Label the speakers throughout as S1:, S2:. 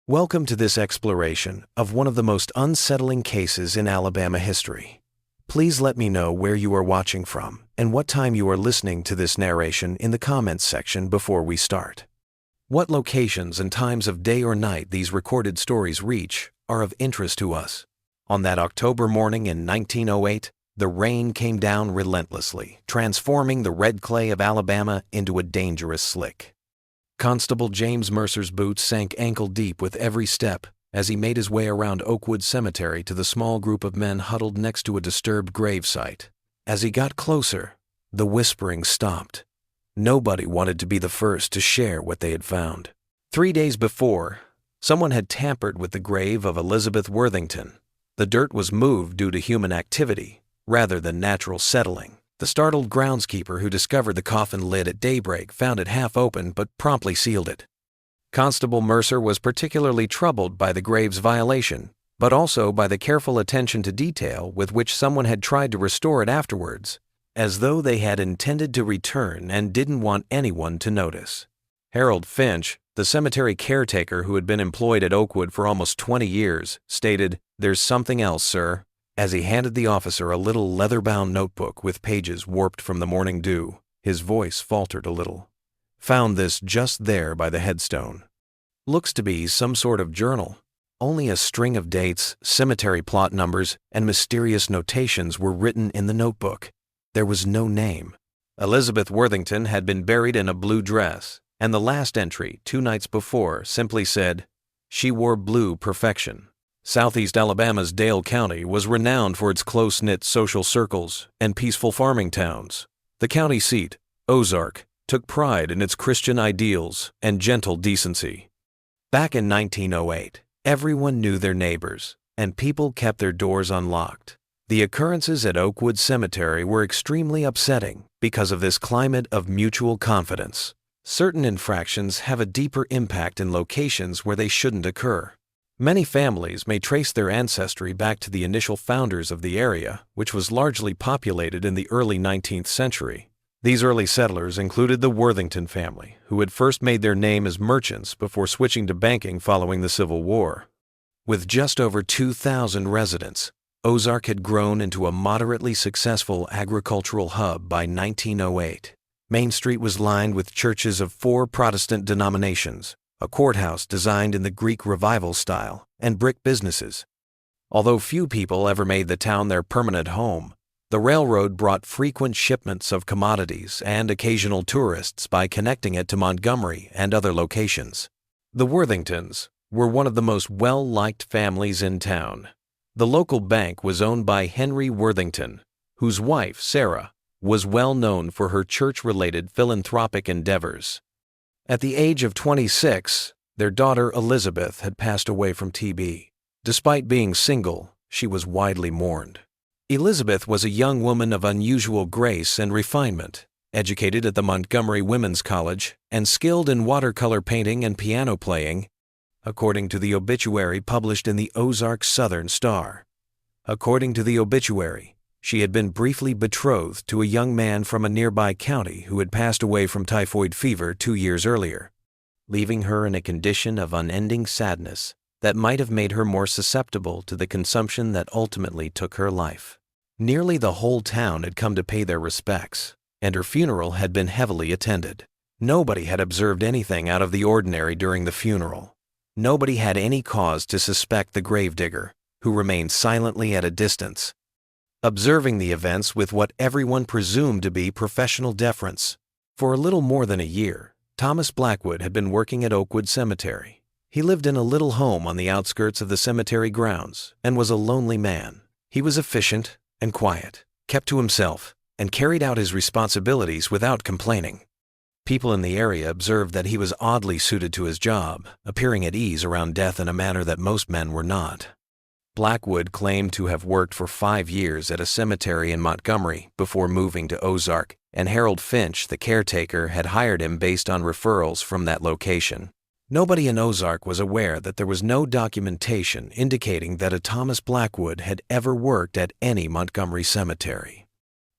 S1: Welcome to this exploration of one of the most unsettling cases in Alabama history. Please let me know where you are watching from and what time you are listening to this narration in the comments section before we start. What locations and times of day or night these recorded stories reach are of interest to us. On that October morning in 1908, the rain came down relentlessly, transforming the red clay of Alabama into a dangerous slick. Constable James Mercer's boots sank ankle-deep with every step as he made his way around Oakwood Cemetery to the small group of men huddled next to a disturbed grave site. As he got closer, the whispering stopped. Nobody wanted to be the first to share what they had found. 3 days before, someone had tampered with the grave of Elizabeth Worthington. The dirt was moved due to human activity, rather than natural settling. The startled groundskeeper who discovered the coffin lid at daybreak found it half open but promptly sealed it. Constable Mercer was particularly troubled by the grave's violation, but also by the careful attention to detail with which someone had tried to restore it afterwards, as though they had intended to return and didn't want anyone to notice. Harold Finch, the cemetery caretaker who had been employed at Oakwood for almost 20 years, stated, "There's something else, sir," as he handed the officer a little leather-bound notebook with pages warped from the morning dew. His voice faltered a little. "Found this just there by the headstone. Looks to be some sort of journal. Only a string of dates, cemetery plot numbers, and mysterious notations were written in the notebook. There was no name. Elizabeth Worthington had been buried in a blue dress, and the last entry, 2 nights before, simply said, 'She wore blue perfection.' Southeast Alabama's Dale County was renowned for its close-knit social circles and peaceful farming towns. The county seat, Ozark, took pride in its Christian ideals and gentle decency. Back in 1908, everyone knew their neighbors, and people kept their doors unlocked. The occurrences at Oakwood Cemetery were extremely upsetting because of this climate of mutual confidence. Certain infractions have a deeper impact in locations where they shouldn't occur. Many families may trace their ancestry back to the initial founders of the area, which was largely populated in the early 19th century. These early settlers included the Worthington family, who had first made their name as merchants before switching to banking following the Civil War. With just over 2,000 residents, Ozark had grown into a moderately successful agricultural hub by 1908. Main Street was lined with churches of 4 Protestant denominations, a courthouse designed in the Greek Revival style, and brick businesses. Although few people ever made the town their permanent home, the railroad brought frequent shipments of commodities and occasional tourists by connecting it to Montgomery and other locations. The Worthingtons were one of the most well-liked families in town. The local bank was owned by Henry Worthington, whose wife, Sarah, was well known for her church-related philanthropic endeavors. At the age of 26, their daughter Elizabeth had passed away from TB. Despite being single, she was widely mourned. Elizabeth was a young woman of unusual grace and refinement, educated at the Montgomery Women's College, and skilled in watercolor painting and piano playing, according to the obituary published in the Ozark Southern Star. According to the obituary, she had been briefly betrothed to a young man from a nearby county who had passed away from typhoid fever 2 years earlier, leaving her in a condition of unending sadness that might have made her more susceptible to the consumption that ultimately took her life. Nearly the whole town had come to pay their respects, and her funeral had been heavily attended. Nobody had observed anything out of the ordinary during the funeral. Nobody had any cause to suspect the gravedigger, who remained silently at a distance, observing the events with what everyone presumed to be professional deference. For a little more than a year, Thomas Blackwood had been working at Oakwood Cemetery. He lived in a little home on the outskirts of the cemetery grounds and was a lonely man. He was efficient and quiet, kept to himself, and carried out his responsibilities without complaining. People in the area observed that he was oddly suited to his job, appearing at ease around death in a manner that most men were not. Blackwood claimed to have worked for 5 years at a cemetery in Montgomery before moving to Ozark, and Harold Finch, the caretaker, had hired him based on referrals from that location. Nobody in Ozark was aware that there was no documentation indicating that a Thomas Blackwood had ever worked at any Montgomery cemetery.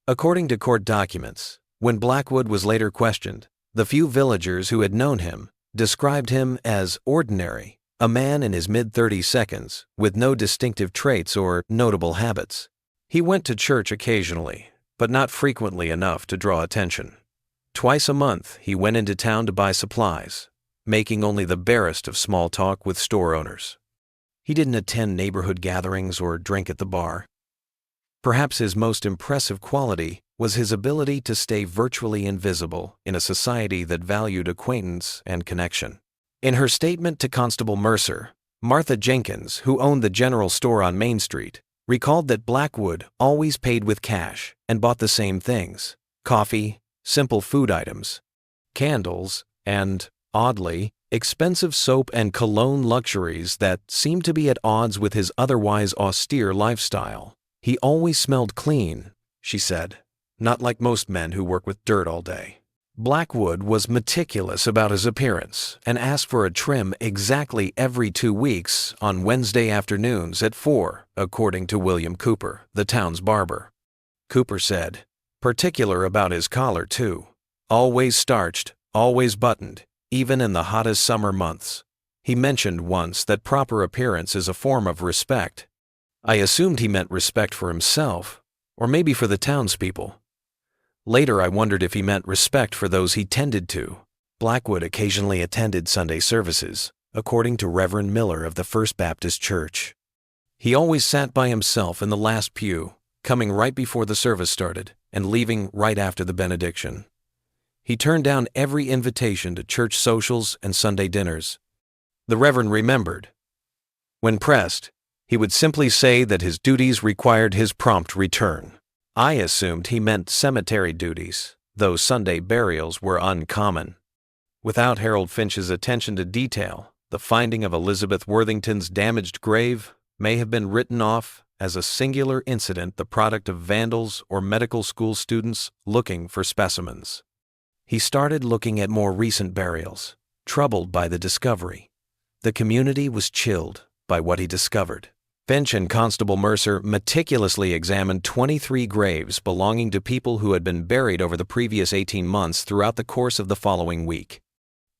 S1: According to court documents, when Blackwood was later questioned, the few villagers who had known him described him as ordinary, a man in his mid-30s, with no distinctive traits or notable habits. He went to church occasionally, but not frequently enough to draw attention. Twice a month, he went into town to buy supplies, making only the barest of small talk with store owners. He didn't attend neighborhood gatherings or drink at the bar. Perhaps his most impressive quality was his ability to stay virtually invisible in a society that valued acquaintance and connection. In her statement to Constable Mercer, Martha Jenkins, who owned the general store on Main Street, recalled that Blackwood always paid with cash and bought the same things: coffee, simple food items, candles, and, oddly, expensive soap and cologne luxuries that seemed to be at odds with his otherwise austere lifestyle. He always smelled clean, she said, not like most men who work with dirt all day. Blackwood was meticulous about his appearance and asked for a trim exactly every 2 weeks on Wednesday afternoons at 4, according to William Cooper, the town's barber. Cooper said, particular about his collar, too. Always starched, always buttoned, even in the hottest summer months. He mentioned once that proper appearance is a form of respect. I assumed he meant respect for himself, or maybe for the townspeople. Later I wondered if he meant respect for those he tended to. Blackwood occasionally attended Sunday services, according to Reverend Miller of the First Baptist Church. He always sat by himself in the last pew, coming right before the service started and leaving right after the benediction. He turned down every invitation to church socials and Sunday dinners. The Reverend remembered. When pressed, he would simply say that his duties required his prompt return. I assumed he meant cemetery duties, though Sunday burials were uncommon. Without Harold Finch's attention to detail, the finding of Elizabeth Worthington's damaged grave may have been written off as a singular incident, the product of vandals or medical school students looking for specimens. He started looking at more recent burials, troubled by the discovery. The community was chilled by what he discovered. Finch and Constable Mercer meticulously examined 23 graves belonging to people who had been buried over the previous 18 months throughout the course of the following week.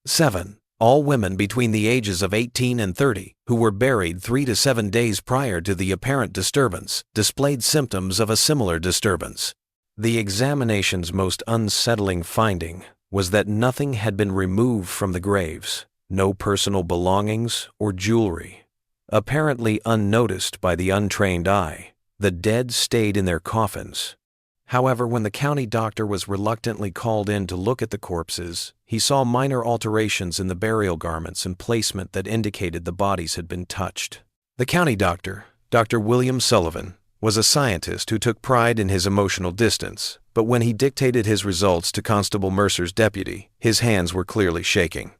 S1: 7. All women between the ages of 18 and 30 who were buried 3 to 7 days prior to the apparent disturbance displayed symptoms of a similar disturbance. The examination's most unsettling finding was that nothing had been removed from the graves, no personal belongings or jewelry. Apparently unnoticed by the untrained eye, the dead stayed in their coffins. However, when the county doctor was reluctantly called in to look at the corpses, he saw minor alterations in the burial garments and placement that indicated the bodies had been touched. The county doctor, Dr. William Sullivan, was a scientist who took pride in his emotional distance, but when he dictated his results to Constable Mercer's deputy, his hands were clearly shaking.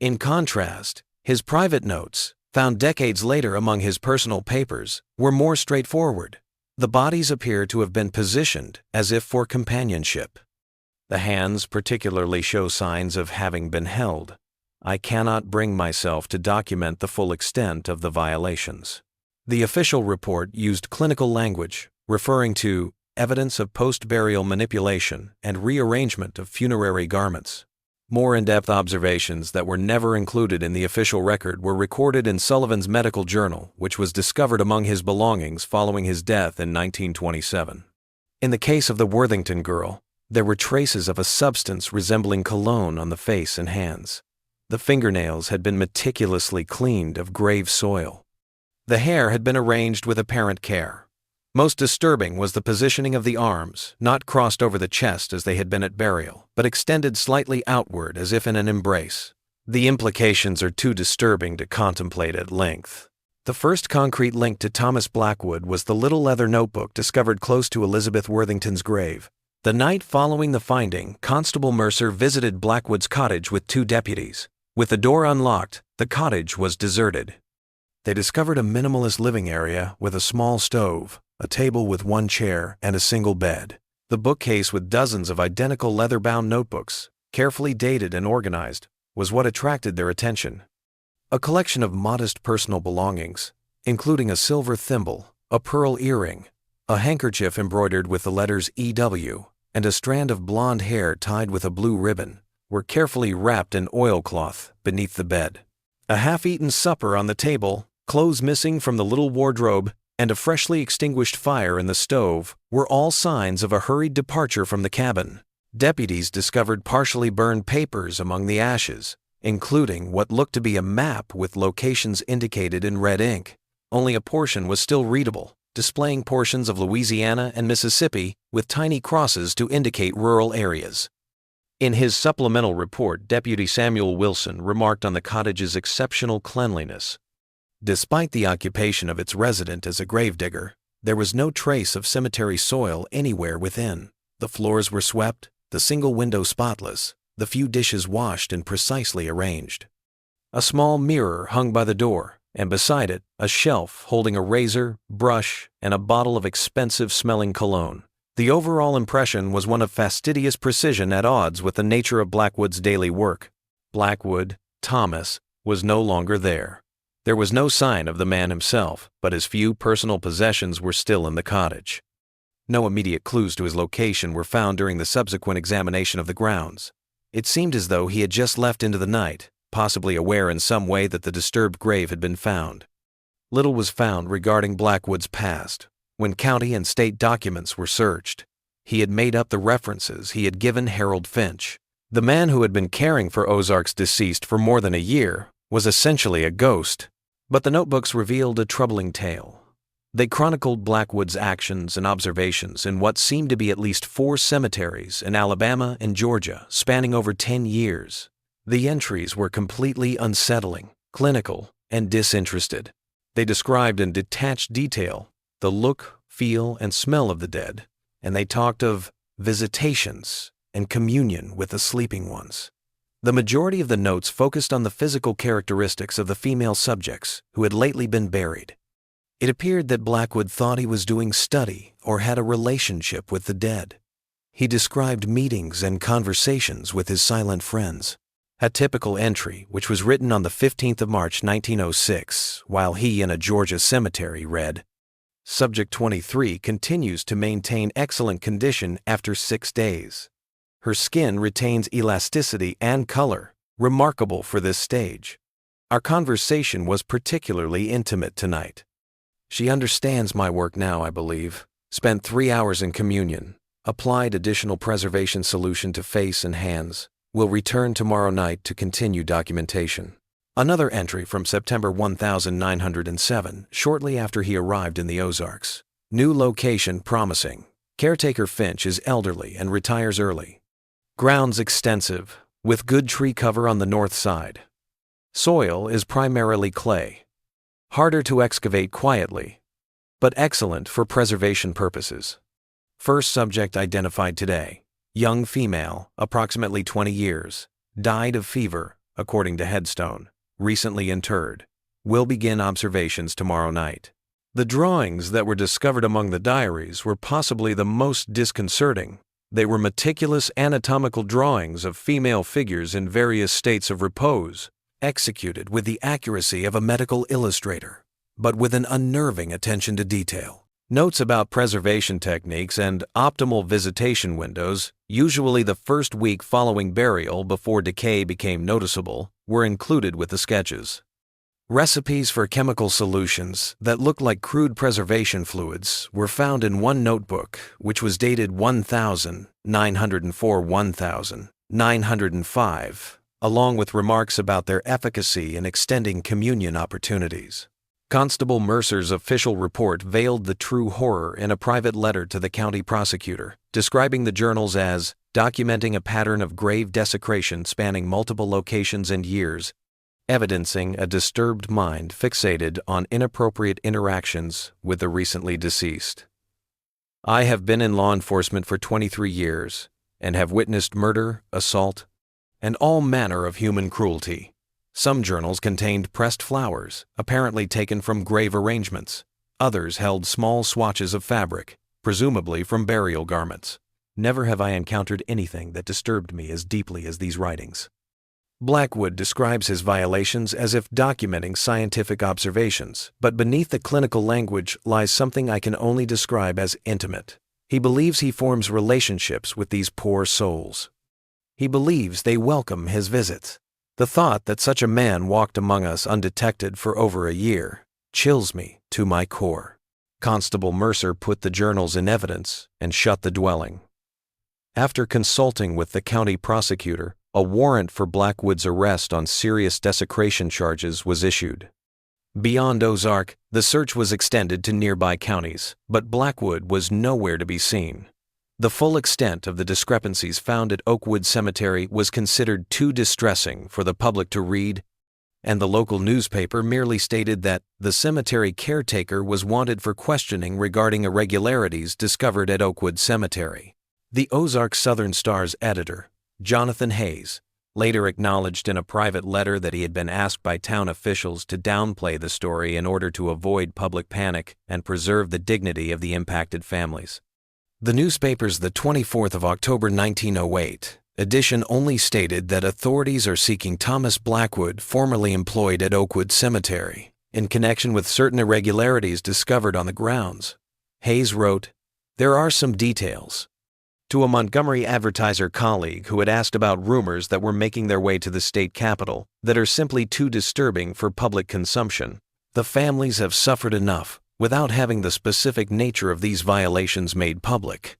S1: In contrast, his private notes, found decades later among his personal papers, were more straightforward. The bodies appear to have been positioned as if for companionship. The hands particularly show signs of having been held. I cannot bring myself to document the full extent of the violations. The official report used clinical language, referring to evidence of post-burial manipulation and rearrangement of funerary garments. More in-depth observations that were never included in the official record were recorded in Sullivan's medical journal, which was discovered among his belongings following his death in 1927. In the case of the Worthington girl, there were traces of a substance resembling cologne on the face and hands. The fingernails had been meticulously cleaned of grave soil. The hair had been arranged with apparent care. Most disturbing was the positioning of the arms, not crossed over the chest as they had been at burial, but extended slightly outward as if in an embrace. The implications are too disturbing to contemplate at length. The first concrete link to Thomas Blackwood was the little leather notebook discovered close to Elizabeth Worthington's grave. The night following the finding, Constable Mercer visited Blackwood's cottage with 2 deputies. With the door unlocked, the cottage was deserted. They discovered a minimalist living area with a small stove, a table with 1 chair, and a single bed. The bookcase with dozens of identical leather-bound notebooks, carefully dated and organized, was what attracted their attention. A collection of modest personal belongings, including a silver thimble, a pearl earring, a handkerchief embroidered with the letters EW, and a strand of blonde hair tied with a blue ribbon, were carefully wrapped in oilcloth beneath the bed. A half-eaten supper on the table, clothes missing from the little wardrobe, and a freshly extinguished fire in the stove were all signs of a hurried departure from the cabin. Deputies discovered partially burned papers among the ashes, including what looked to be a map with locations indicated in red ink. Only a portion was still readable, displaying portions of Louisiana and Mississippi with tiny crosses to indicate rural areas. In his supplemental report, Deputy Samuel Wilson remarked on the cottage's exceptional cleanliness. Despite the occupation of its resident as a gravedigger, there was no trace of cemetery soil anywhere within. The floors were swept, the single window spotless, the few dishes washed and precisely arranged. A small mirror hung by the door, and beside it, a shelf holding a razor, brush, and a bottle of expensive-smelling cologne. The overall impression was one of fastidious precision at odds with the nature of Blackwood's daily work. Blackwood, Thomas, was no longer there. There was no sign of the man himself, but his few personal possessions were still in the cottage. No immediate clues to his location were found during the subsequent examination of the grounds. It seemed as though he had just left into the night, possibly aware in some way that the disturbed grave had been found. Little was found regarding Blackwood's past. When county and state documents were searched, he had made up the references he had given Harold Finch. The man who had been caring for Ozark's deceased for more than a year was essentially a ghost, but the notebooks revealed a troubling tale. They chronicled Blackwood's actions and observations in what seemed to be at least 4 cemeteries in Alabama and Georgia, spanning over 10 years. The entries were completely unsettling, clinical, and disinterested. They described in detached detail the look, feel, and smell of the dead, and they talked of visitations and communion with the sleeping ones. The majority of the notes focused on the physical characteristics of the female subjects who had lately been buried. It appeared that Blackwood thought he was doing study or had a relationship with the dead. He described meetings and conversations with his silent friends. A typical entry, which was written on the 15th of March 1906, while he in a Georgia cemetery, read, "Subject 23 continues to maintain excellent condition after 6 days. Her skin retains elasticity and color, remarkable for this stage. Our conversation was particularly intimate tonight. She understands my work now, I believe. Spent 3 hours in communion. Applied additional preservation solution to face and hands. Will return tomorrow night to continue documentation." Another entry from September 1907, shortly after he arrived in the Ozarks. New location promising. Caretaker Finch is elderly and retires early. Grounds extensive, with good tree cover on the north side. Soil is primarily clay. Harder to excavate quietly, but excellent for preservation purposes. First subject identified today. Young female, approximately 20 years. Died of fever, according to headstone. Recently interred. Will begin observations tomorrow night. The drawings that were discovered among the diaries were possibly the most disconcerting. They were meticulous anatomical drawings of female figures in various states of repose, executed with the accuracy of a medical illustrator, but with an unnerving attention to detail. Notes about preservation techniques and optimal visitation windows, usually the first week following burial before decay became noticeable, were included with the sketches. Recipes for chemical solutions that looked like crude preservation fluids were found in one notebook, which was dated 1904-1905, along with remarks about their efficacy in extending communion opportunities. Constable Mercer's official report veiled the true horror in a private letter to the county prosecutor, describing the journals as documenting a pattern of grave desecration spanning multiple locations and years, evidencing a disturbed mind fixated on inappropriate interactions with the recently deceased. I have been in law enforcement for 23 years and have witnessed murder, assault, and all manner of human cruelty. Some journals contained pressed flowers, apparently taken from grave arrangements. Others held small swatches of fabric, presumably from burial garments. Never have I encountered anything that disturbed me as deeply as these writings. Blackwood describes his violations as if documenting scientific observations, but beneath the clinical language lies something I can only describe as intimate. He believes he forms relationships with these poor souls. He believes they welcome his visits. The thought that such a man walked among us undetected for over a year chills me to my core. Constable Mercer put the journals in evidence and shut the dwelling. After consulting with the county prosecutor, a warrant for Blackwood's arrest on serious desecration charges was issued. Beyond Ozark, the search was extended to nearby counties, but Blackwood was nowhere to be seen. The full extent of the discrepancies found at Oakwood Cemetery was considered too distressing for the public to read, and the local newspaper merely stated that the cemetery caretaker was wanted for questioning regarding irregularities discovered at Oakwood Cemetery. The Ozark Southern Star's editor, Jonathan Hayes, later acknowledged in a private letter that he had been asked by town officials to downplay the story in order to avoid public panic and preserve the dignity of the impacted families. The newspaper's the 24th of October 1908 edition only stated that authorities are seeking Thomas Blackwood, formerly employed at Oakwood Cemetery, in connection with certain irregularities discovered on the grounds. Hayes wrote, "There are some details." To a Montgomery Advertiser colleague who had asked about rumors that were making their way to the state capitol that are simply too disturbing for public consumption, the families have suffered enough without having the specific nature of these violations made public.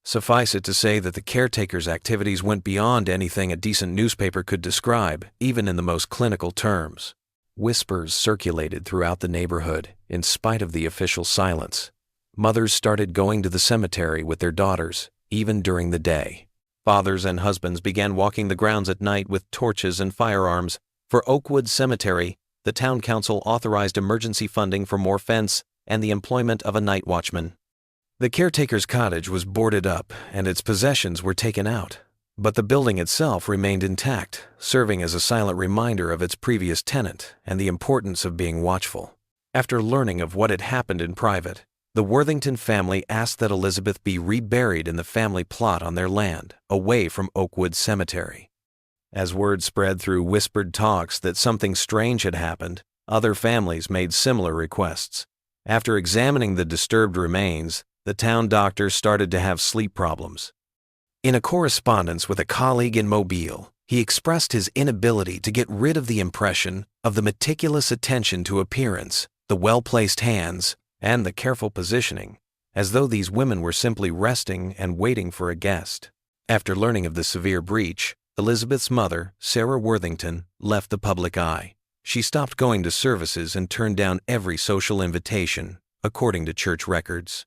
S1: Suffice it to say that the caretaker's activities went beyond anything a decent newspaper could describe, even in the most clinical terms. Whispers circulated throughout the neighborhood, in spite of the official silence. Mothers started going to the cemetery with their daughters, even during the day. Fathers and husbands began walking the grounds at night with torches and firearms. For Oakwood Cemetery, the town council authorized emergency funding for more fence and the employment of a night watchman. The caretaker's cottage was boarded up and its possessions were taken out, but the building itself remained intact, serving as a silent reminder of its previous tenant and the importance of being watchful. After learning of what had happened in private, the Worthington family asked that Elizabeth be reburied in the family plot on their land, away from Oakwood Cemetery. As word spread through whispered talks that something strange had happened, other families made similar requests. After examining the disturbed remains, the town doctor started to have sleep problems. In a correspondence with a colleague in Mobile, he expressed his inability to get rid of the impression of the meticulous attention to appearance, the well-placed hands, and the careful positioning, as though these women were simply resting and waiting for a guest. After learning of the severe breach, Elizabeth's mother, Sarah Worthington, left the public eye. She stopped going to services and turned down every social invitation, according to church records.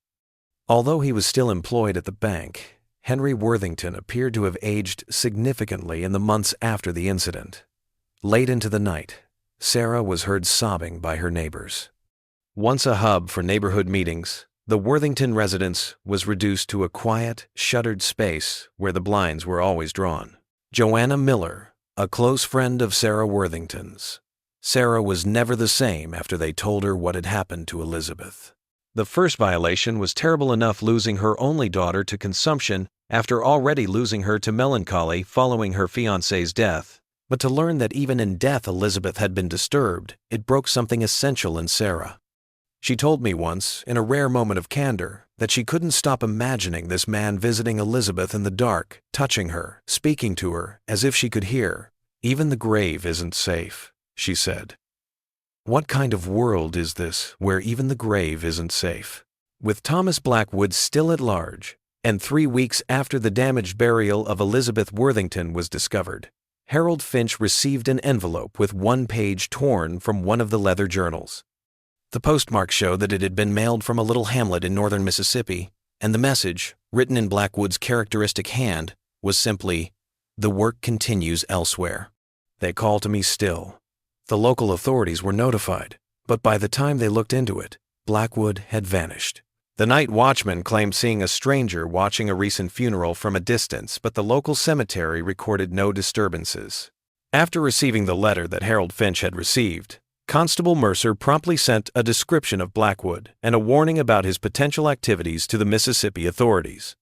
S1: Although he was still employed at the bank, Henry Worthington appeared to have aged significantly in the months after the incident. Late into the night, Sarah was heard sobbing by her neighbors. Once a hub for neighborhood meetings, the Worthington residence was reduced to a quiet, shuttered space where the blinds were always drawn. Joanna Miller, a close friend of Sarah Worthington's. Sarah was never the same after they told her what had happened to Elizabeth. The first violation was terrible enough, losing her only daughter to consumption after already losing her to melancholy following her fiancé's death. But to learn that even in death Elizabeth had been disturbed, it broke something essential in Sarah. She told me once, in a rare moment of candor, that she couldn't stop imagining this man visiting Elizabeth in the dark, touching her, speaking to her, as if she could hear. "Even the grave isn't safe," she said. What kind of world is this where even the grave isn't safe? With Thomas Blackwood still at large, and 3 weeks after the damaged burial of Elizabeth Worthington was discovered, Harold Finch received an envelope with one page torn from one of the leather journals. The postmark showed that it had been mailed from a little hamlet in northern Mississippi, and the message, written in Blackwood's characteristic hand, was simply, "The work continues elsewhere. They call to me still." The local authorities were notified, but by the time they looked into it, Blackwood had vanished. The night watchman claimed seeing a stranger watching a recent funeral from a distance, but the local cemetery recorded no disturbances. After receiving the letter that Harold Finch had received, Constable Mercer promptly sent a description of Blackwood and a warning about his potential activities to the Mississippi authorities.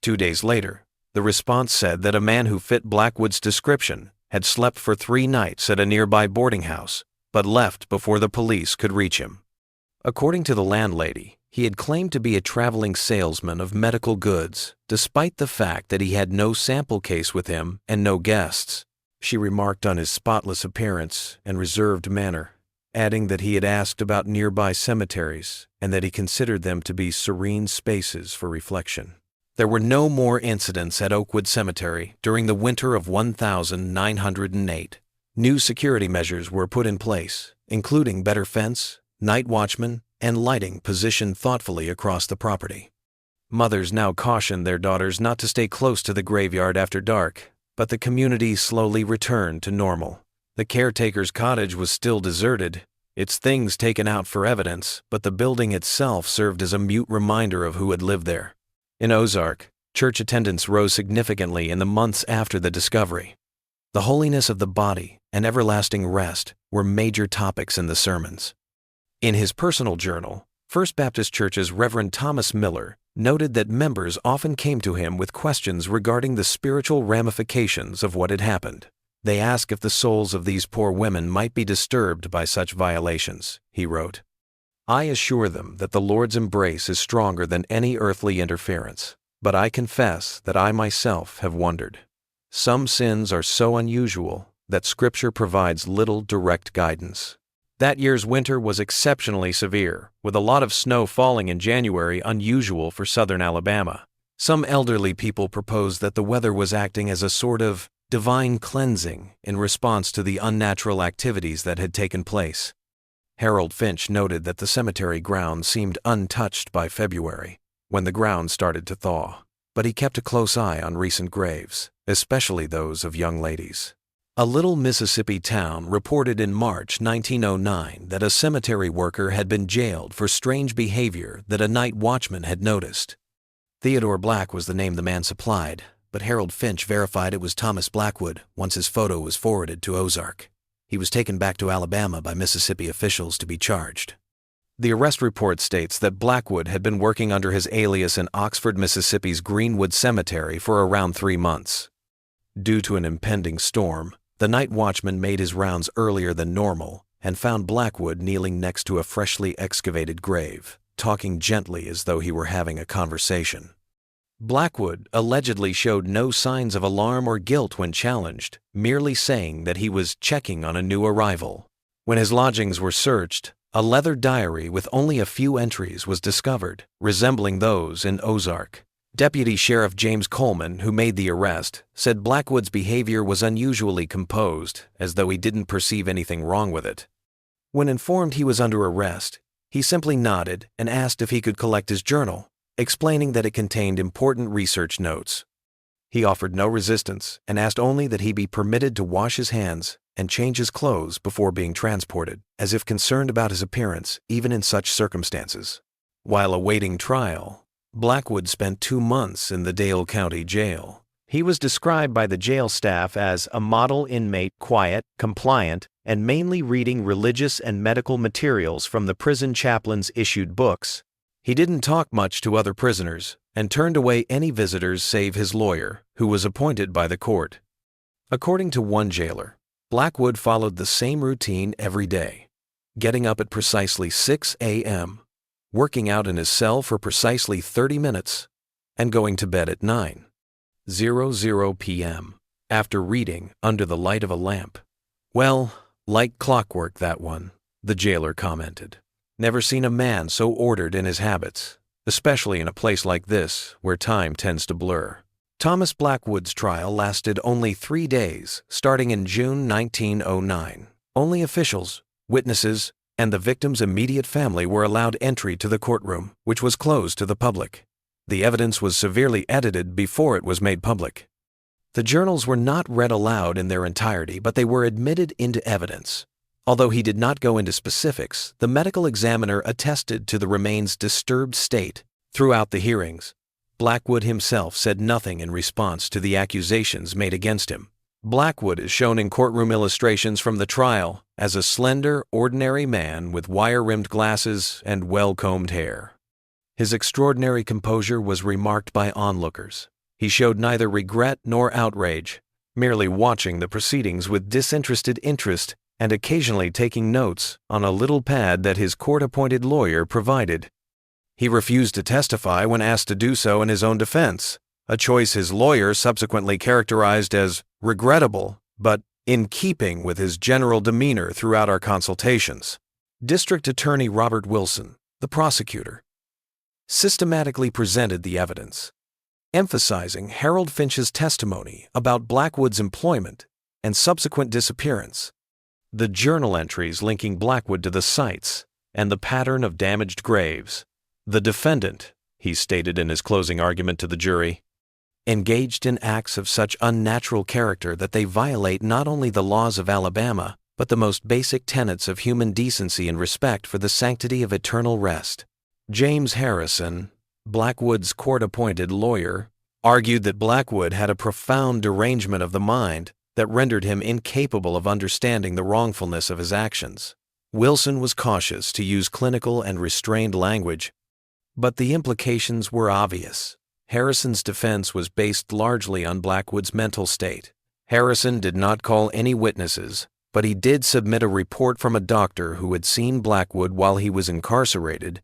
S1: 2 days later, the response said that a man who fit Blackwood's description had slept for 3 nights at a nearby boarding house, but left before the police could reach him. According to the landlady, he had claimed to be a traveling salesman of medical goods, despite the fact that he had no sample case with him and no guests. She remarked on his spotless appearance and reserved manner, adding that he had asked about nearby cemeteries and that he considered them to be serene spaces for reflection. There were no more incidents at Oakwood Cemetery during the winter of 1908. New security measures were put in place, including better fence, night watchmen, and lighting positioned thoughtfully across the property. Mothers now cautioned their daughters not to stay close to the graveyard after dark, but the community slowly returned to normal. The caretaker's cottage was still deserted, its things taken out for evidence, but the building itself served as a mute reminder of who had lived there. In Ozark, church attendance rose significantly in the months after the discovery. The holiness of the body and everlasting rest were major topics in the sermons. In his personal journal, First Baptist Church's Reverend Thomas Miller noted that members often came to him with questions regarding the spiritual ramifications of what had happened. They asked if the souls of these poor women might be disturbed by such violations, he wrote. I assure them that the Lord's embrace is stronger than any earthly interference, but I confess that I myself have wondered. Some sins are so unusual that Scripture provides little direct guidance. That year's winter was exceptionally severe, with a lot of snow falling in January unusual for southern Alabama. Some elderly people proposed that the weather was acting as a sort of divine cleansing in response to the unnatural activities that had taken place. Harold Finch noted that the cemetery ground seemed untouched by February, when the ground started to thaw, but he kept a close eye on recent graves, especially those of young ladies. A little Mississippi town reported in March 1909 that a cemetery worker had been jailed for strange behavior that a night watchman had noticed. Theodore Black was the name the man supplied, but Harold Finch verified it was Thomas Blackwood once his photo was forwarded to Ozark. He was taken back to Alabama by Mississippi officials to be charged. The arrest report states that Blackwood had been working under his alias in Oxford, Mississippi's Greenwood Cemetery for around 3 months. Due to an impending storm, the night watchman made his rounds earlier than normal and found Blackwood kneeling next to a freshly excavated grave, talking gently as though he were having a conversation. Blackwood allegedly showed no signs of alarm or guilt when challenged, merely saying that he was checking on a new arrival. When his lodgings were searched, a leather diary with only a few entries was discovered, resembling those in Ozark. Deputy Sheriff James Coleman, who made the arrest, said Blackwood's behavior was unusually composed, as though he didn't perceive anything wrong with it. When informed he was under arrest, he simply nodded and asked if he could collect his journal, explaining that it contained important research notes. He offered no resistance and asked only that he be permitted to wash his hands and change his clothes before being transported, as if concerned about his appearance even in such circumstances. While awaiting trial, Blackwood spent 2 months in the Dale County Jail. He was described by the jail staff as a model inmate, quiet, compliant, and mainly reading religious and medical materials from the prison chaplain's issued books. He didn't talk much to other prisoners and turned away any visitors save his lawyer, who was appointed by the court. According to one jailer, Blackwood followed the same routine every day, getting up at precisely 6 a.m., working out in his cell for precisely 30 minutes, and going to bed at 9:00 p.m. after reading under the light of a lamp. Well, like clockwork that one, the jailer commented. Never seen a man so ordered in his habits, especially in a place like this where time tends to blur. Thomas Blackwood's trial lasted only 3 days, starting in June 1909. Only officials, witnesses, and the victim's immediate family were allowed entry to the courtroom, which was closed to the public. The evidence was severely edited before it was made public. The journals were not read aloud in their entirety, but they were admitted into evidence. Although he did not go into specifics, the medical examiner attested to the remains' disturbed state. Throughout the hearings, Blackwood himself said nothing in response to the accusations made against him. Blackwood is shown in courtroom illustrations from the trial as a slender, ordinary man with wire-rimmed glasses and well-combed hair. His extraordinary composure was remarked by onlookers. He showed neither regret nor outrage, merely watching the proceedings with disinterested interest and occasionally taking notes on a little pad that his court-appointed lawyer provided. He refused to testify when asked to do so in his own defense, a choice his lawyer subsequently characterized as regrettable but in keeping with his general demeanor throughout our consultations. District Attorney Robert Wilson, the prosecutor, systematically presented the evidence, emphasizing Harold Finch's testimony about Blackwood's employment and subsequent disappearance, the journal entries linking Blackwood to the sites, and the pattern of damaged graves. The defendant, he stated in his closing argument to the jury, engaged in acts of such unnatural character that they violate not only the laws of Alabama, but the most basic tenets of human decency and respect for the sanctity of eternal rest. James Harrison, Blackwood's court-appointed lawyer, argued that Blackwood had a profound derangement of the mind that rendered him incapable of understanding the wrongfulness of his actions. Wilson was cautious to use clinical and restrained language, but the implications were obvious. Harrison's defense was based largely on Blackwood's mental state. Harrison did not call any witnesses, but he did submit a report from a doctor who had seen Blackwood while he was incarcerated,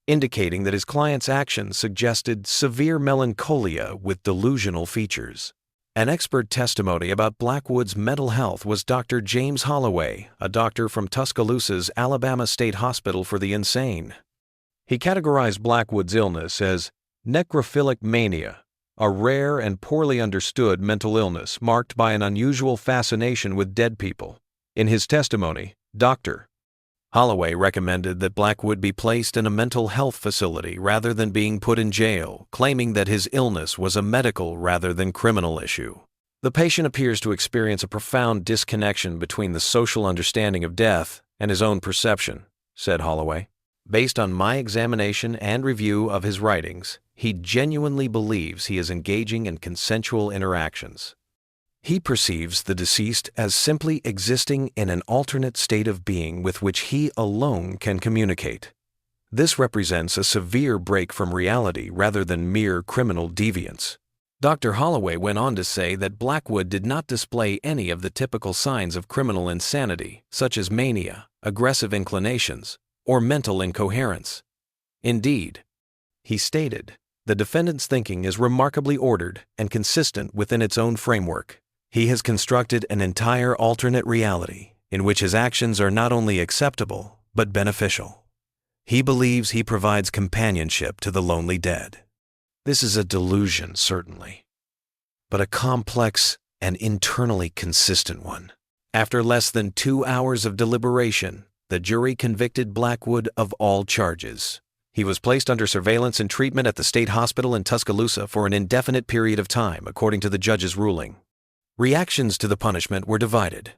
S1: indicating that his client's actions suggested severe melancholia with delusional features. An expert testimony about Blackwood's mental health was Dr. James Holloway, a doctor from Tuscaloosa's Alabama State Hospital for the Insane. He categorized Blackwood's illness as necrophilic mania, a rare and poorly understood mental illness marked by an unusual fascination with dead people. In his testimony, Dr. Holloway recommended that Blackwood be placed in a mental health facility rather than being put in jail, claiming that his illness was a medical rather than criminal issue. The patient appears to experience a profound disconnection between the social understanding of death and his own perception, said Holloway. Based on my examination and review of his writings, he genuinely believes he is engaging in consensual interactions. He perceives the deceased as simply existing in an alternate state of being with which he alone can communicate. This represents a severe break from reality rather than mere criminal deviance. Dr. Holloway went on to say that Blackwood did not display any of the typical signs of criminal insanity, such as mania, aggressive inclinations, or mental incoherence. Indeed, he stated, the defendant's thinking is remarkably ordered and consistent within its own framework. He has constructed an entire alternate reality in which his actions are not only acceptable, but beneficial. He believes he provides companionship to the lonely dead. This is a delusion, certainly, but a complex and internally consistent one. After less than 2 hours of deliberation, the jury convicted Blackwood of all charges. He was placed under surveillance and treatment at the state hospital in Tuscaloosa for an indefinite period of time, according to the judge's ruling. Reactions to the punishment were divided.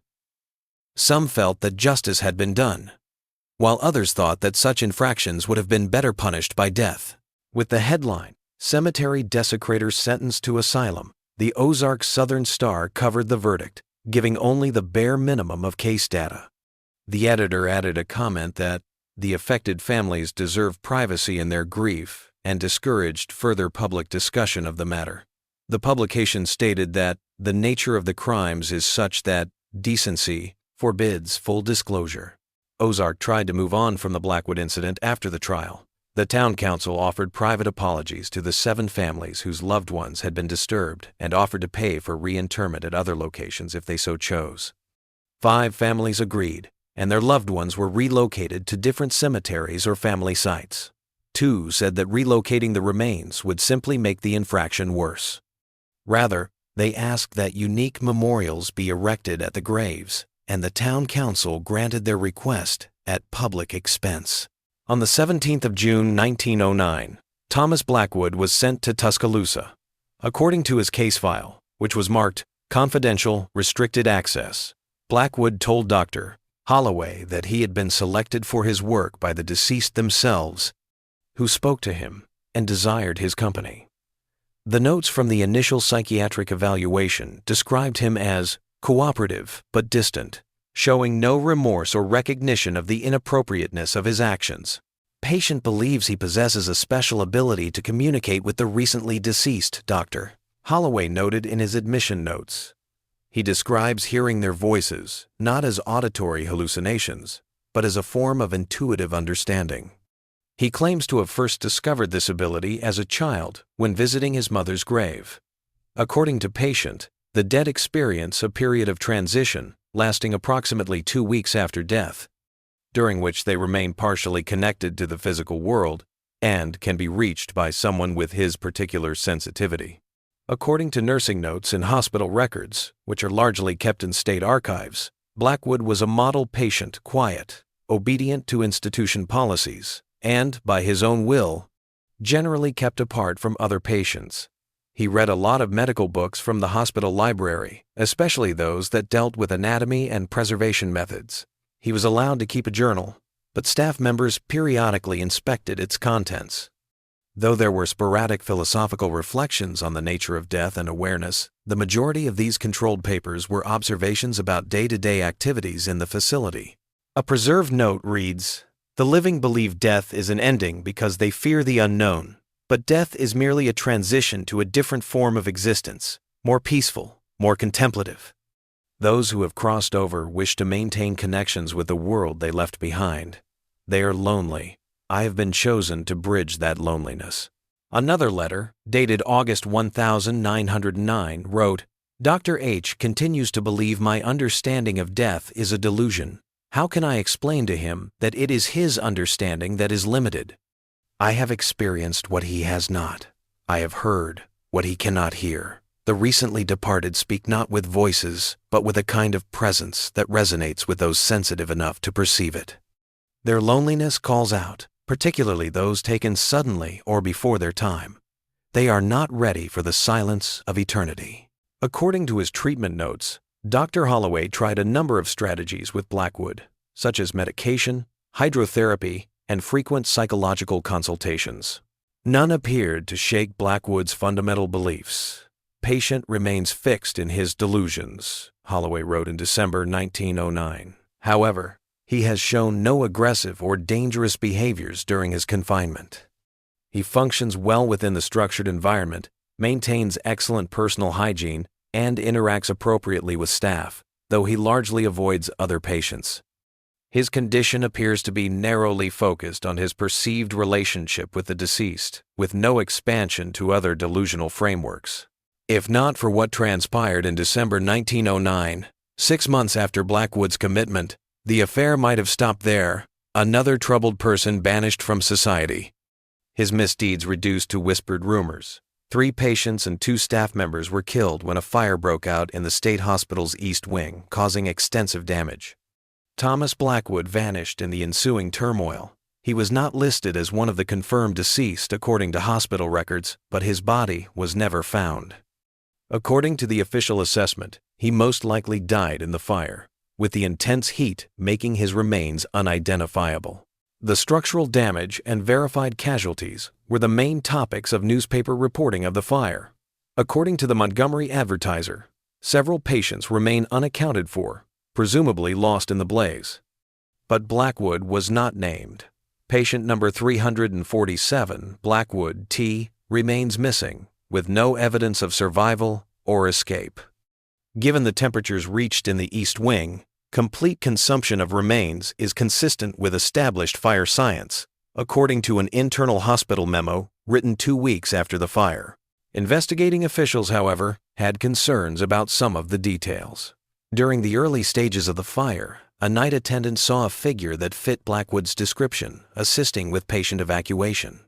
S1: Some felt that justice had been done, while others thought that such infractions would have been better punished by death. With the headline, "Cemetery Desecrator Sentenced to Asylum," the Ozark Southern Star covered the verdict, giving only the bare minimum of case data. The editor added a comment that the affected families deserve privacy in their grief and discouraged further public discussion of the matter. The publication stated that the nature of the crimes is such that decency forbids full disclosure. Ozark tried to move on from the Blackwood incident after the trial. The town council offered private apologies to the 7 families whose loved ones had been disturbed and offered to pay for reinterment at other locations if they so chose. 5 families agreed, and their loved ones were relocated to different cemeteries or family sites. 2 said that relocating the remains would simply make the infraction worse. Rather, they asked that unique memorials be erected at the graves, and the town council granted their request at public expense. On the 17th of June 1909, Thomas Blackwood was sent to Tuscaloosa. According to his case file, which was marked Confidential Restricted Access, Blackwood told Dr. Holloway that he had been selected for his work by the deceased themselves, who spoke to him and desired his company. The notes from the initial psychiatric evaluation described him as cooperative but distant, showing no remorse or recognition of the inappropriateness of his actions. Patient believes he possesses a special ability to communicate with the recently deceased, Dr. Holloway noted in his admission notes. He describes hearing their voices not as auditory hallucinations, but as a form of intuitive understanding. He claims to have first discovered this ability as a child when visiting his mother's grave. According to patient, The dead experience a period of transition lasting approximately 2 weeks after death, during which they remain partially connected to the physical world and can be reached by someone with his particular sensitivity. According to nursing notes in hospital records, which are largely kept in state archives, Blackwood was a model patient, quiet, obedient to institution policies, and, by his own will, generally kept apart from other patients. He read a lot of medical books from the hospital library, especially those that dealt with anatomy and preservation methods. He was allowed to keep a journal, but staff members periodically inspected its contents. Though there were sporadic philosophical reflections on the nature of death and awareness, the majority of these controlled papers were observations about day-to-day activities in the facility. A preserved note reads, "The living believe death is an ending because they fear the unknown, but death is merely a transition to a different form of existence, more peaceful, more contemplative. Those who have crossed over wish to maintain connections with the world they left behind. They are lonely. I have been chosen to bridge that loneliness." Another letter, dated August 1909, wrote, "Dr. H. continues to believe my understanding of death is a delusion. How can I explain to him that it is his understanding that is limited? I have experienced what he has not. I have heard what he cannot hear. The recently departed speak not with voices, but with a kind of presence that resonates with those sensitive enough to perceive it. Their loneliness calls out, particularly those taken suddenly or before their time. They are not ready for the silence of eternity." According to his treatment notes, Dr. Holloway tried a number of strategies with Blackwood, such as medication, hydrotherapy, and frequent psychological consultations. None appeared to shake Blackwood's fundamental beliefs. "Patient remains fixed in his delusions," Holloway wrote in December 1909. However, he has shown no aggressive or dangerous behaviors during his confinement. He functions well within the structured environment, maintains excellent personal hygiene, and interacts appropriately with staff, though he largely avoids other patients. His condition appears to be narrowly focused on his perceived relationship with the deceased, with no expansion to other delusional frameworks. If not for what transpired in December 1909, 6 months after Blackwood's commitment, the affair might have stopped there, another troubled person banished from society. His misdeeds reduced to whispered rumors. 3 patients and 2 staff members were killed when a fire broke out in the state hospital's East Wing, causing extensive damage. Thomas Blackwood vanished in the ensuing turmoil. He was not listed as one of the confirmed deceased according to hospital records, but his body was never found. According to the official assessment, he most likely died in the fire, with the intense heat making his remains unidentifiable. The structural damage and verified casualties were the main topics of newspaper reporting of the fire. According to the Montgomery Advertiser, several patients remain unaccounted for, presumably lost in the blaze. But Blackwood was not named. Patient number 347, Blackwood T., remains missing, with no evidence of survival or escape. Given the temperatures reached in the East Wing, complete consumption of remains is consistent with established fire science, according to an internal hospital memo written 2 weeks after the fire. Investigating officials, however, had concerns about some of the details. During the early stages of the fire, a night attendant saw a figure that fit Blackwood's description, assisting with patient evacuation.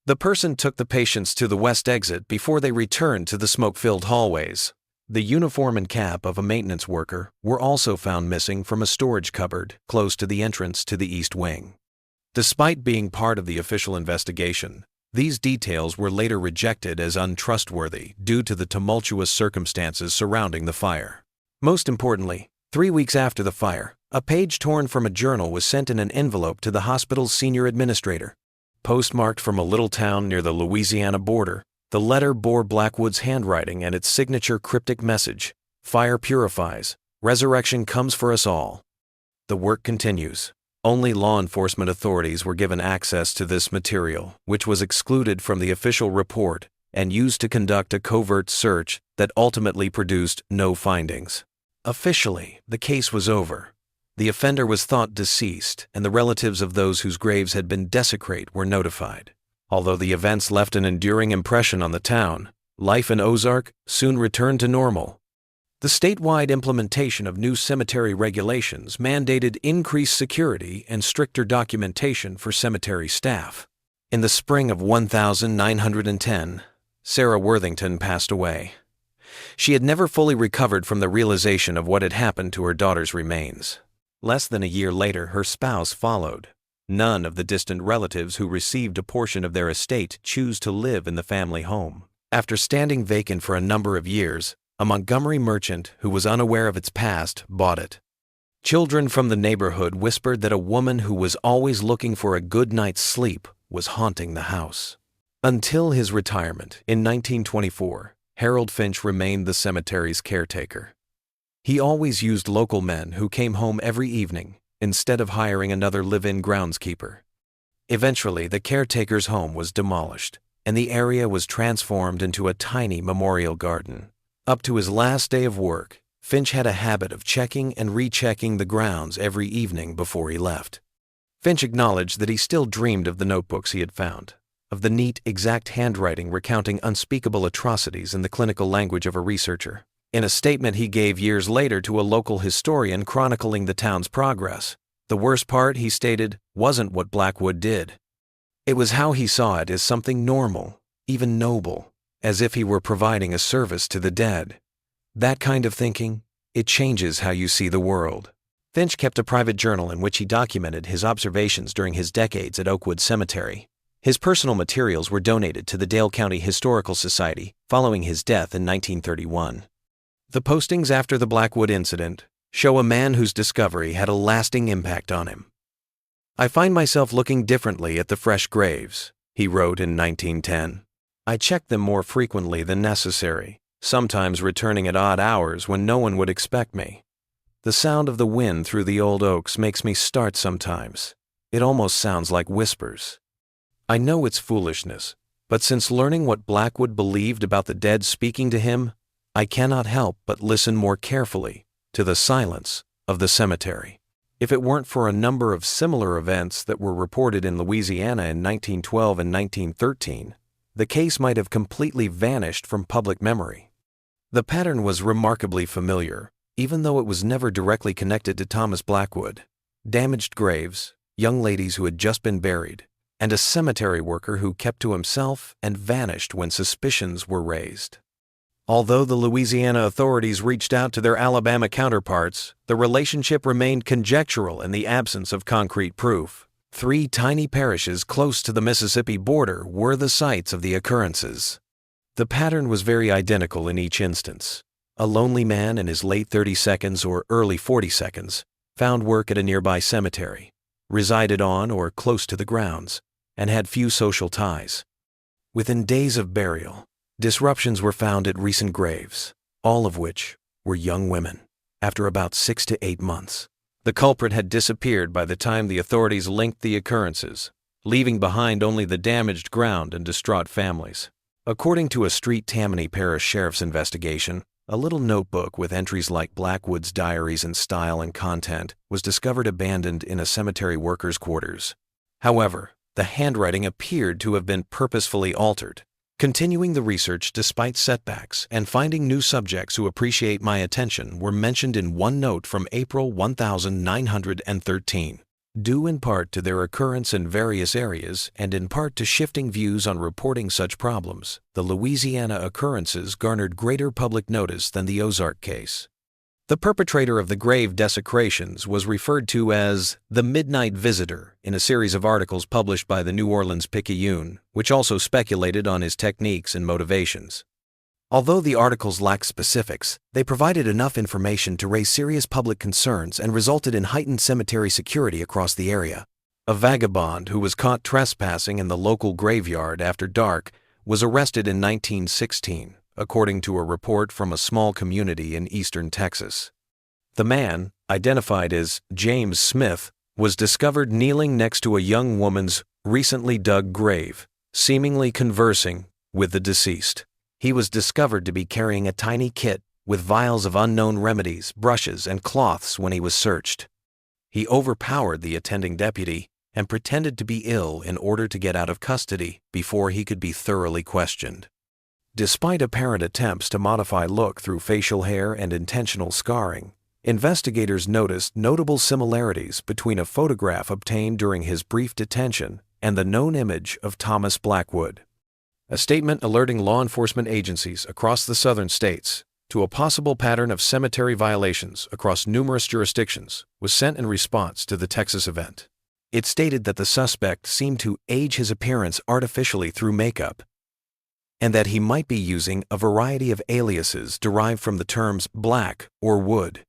S1: The person took the patients to the west exit before they returned to the smoke-filled hallways. The uniform and cap of a maintenance worker were also found missing from a storage cupboard close to the entrance to the East Wing. Despite being part of the official investigation, these details were later rejected as untrustworthy due to the tumultuous circumstances surrounding the fire. Most importantly, 3 weeks after the fire, a page torn from a journal was sent in an envelope to the hospital's senior administrator. Postmarked from a little town near the Louisiana border, the letter bore Blackwood's handwriting and its signature cryptic message, "Fire purifies. Resurrection comes for us all." The work continues. Only law enforcement authorities were given access to this material, which was excluded from the official report and used to conduct a covert search that ultimately produced no findings. Officially, the case was over. The offender was thought deceased, and the relatives of those whose graves had been desecrated were notified. Although the events left an enduring impression on the town, life in Ozark soon returned to normal. The statewide implementation of new cemetery regulations mandated increased security and stricter documentation for cemetery staff. In the spring of 1910, Sarah Worthington passed away. She had never fully recovered from the realization of what had happened to her daughter's remains. Less than a year later, her spouse followed. None of the distant relatives who received a portion of their estate choose to live in the family home. After standing vacant for a number of years, a Montgomery merchant who was unaware of its past bought it. Children from the neighborhood whispered that a woman who was always looking for a good night's sleep was haunting the house. Until his retirement in 1924, Harold Finch remained the cemetery's caretaker. He always used local men who came home every evening instead of hiring another live-in groundskeeper. Eventually, the caretaker's home was demolished, and the area was transformed into a tiny memorial garden. Up to his last day of work, Finch had a habit of checking and rechecking the grounds every evening before he left. Finch acknowledged that he still dreamed of the notebooks he had found, of the neat, exact handwriting recounting unspeakable atrocities in the clinical language of a researcher. In a statement he gave years later to a local historian chronicling the town's progress, the worst part, he stated, wasn't what Blackwood did. It was how he saw it as something normal, even noble, as if he were providing a service to the dead. That kind of thinking, it changes how you see the world. Finch kept a private journal in which he documented his observations during his decades at Oakwood Cemetery. His personal materials were donated to the Dale County Historical Society following his death in 1931. The postings after the Blackwood incident show a man whose discovery had a lasting impact on him. "I find myself looking differently at the fresh graves," he wrote in 1910. "I check them more frequently than necessary, sometimes returning at odd hours when no one would expect me. The sound of the wind through the old oaks makes me start sometimes. It almost sounds like whispers. I know it's foolishness, but since learning what Blackwood believed about the dead speaking to him, I cannot help but listen more carefully to the silence of the cemetery. If it weren't for a number of similar events that were reported in Louisiana in 1912 and 1913, the case might have completely vanished from public memory." The pattern was remarkably familiar, even though it was never directly connected to Thomas Blackwood. Damaged graves, young ladies who had just been buried, and a cemetery worker who kept to himself and vanished when suspicions were raised. Although the Louisiana authorities reached out to their Alabama counterparts, the relationship remained conjectural in the absence of concrete proof. 3 tiny parishes close to the Mississippi border were the sites of the occurrences. The pattern was very identical in each instance. A lonely man in his late 32nd or early 42nd found work at a nearby cemetery, resided on or close to the grounds, and had few social ties. Within days of burial, disruptions were found at recent graves, all of which were young women, after about 6 to 8 months. The culprit had disappeared by the time the authorities linked the occurrences, leaving behind only the damaged ground and distraught families. According to a Street Tammany Parish Sheriff's investigation, a little notebook with entries like Blackwood's diaries in style and content was discovered abandoned in a cemetery worker's quarters. However, the handwriting appeared to have been purposefully altered. Continuing the research despite setbacks and finding new subjects who appreciate my attention were mentioned in one note from April 1913. Due in part to their occurrence in various areas and in part to shifting views on reporting such problems, the Louisiana occurrences garnered greater public notice than the Ozark case. The perpetrator of the grave desecrations was referred to as the Midnight Visitor in a series of articles published by the New Orleans Picayune, which also speculated on his techniques and motivations. Although the articles lacked specifics, they provided enough information to raise serious public concerns and resulted in heightened cemetery security across the area. A vagabond who was caught trespassing in the local graveyard after dark was arrested in 1916. According to a report from a small community in eastern Texas. The man, identified as James Smith, was discovered kneeling next to a young woman's recently dug grave, seemingly conversing with the deceased. He was discovered to be carrying a tiny kit with vials of unknown remedies, brushes, and cloths when he was searched. He overpowered the attending deputy and pretended to be ill in order to get out of custody before he could be thoroughly questioned. Despite apparent attempts to modify look through facial hair and intentional scarring, investigators noticed notable similarities between a photograph obtained during his brief detention and the known image of Thomas Blackwood. A statement alerting law enforcement agencies across the southern states to a possible pattern of cemetery violations across numerous jurisdictions was sent in response to the Texas event. It stated that the suspect seemed to age his appearance artificially through makeup, and that he might be using a variety of aliases derived from the terms black or wood.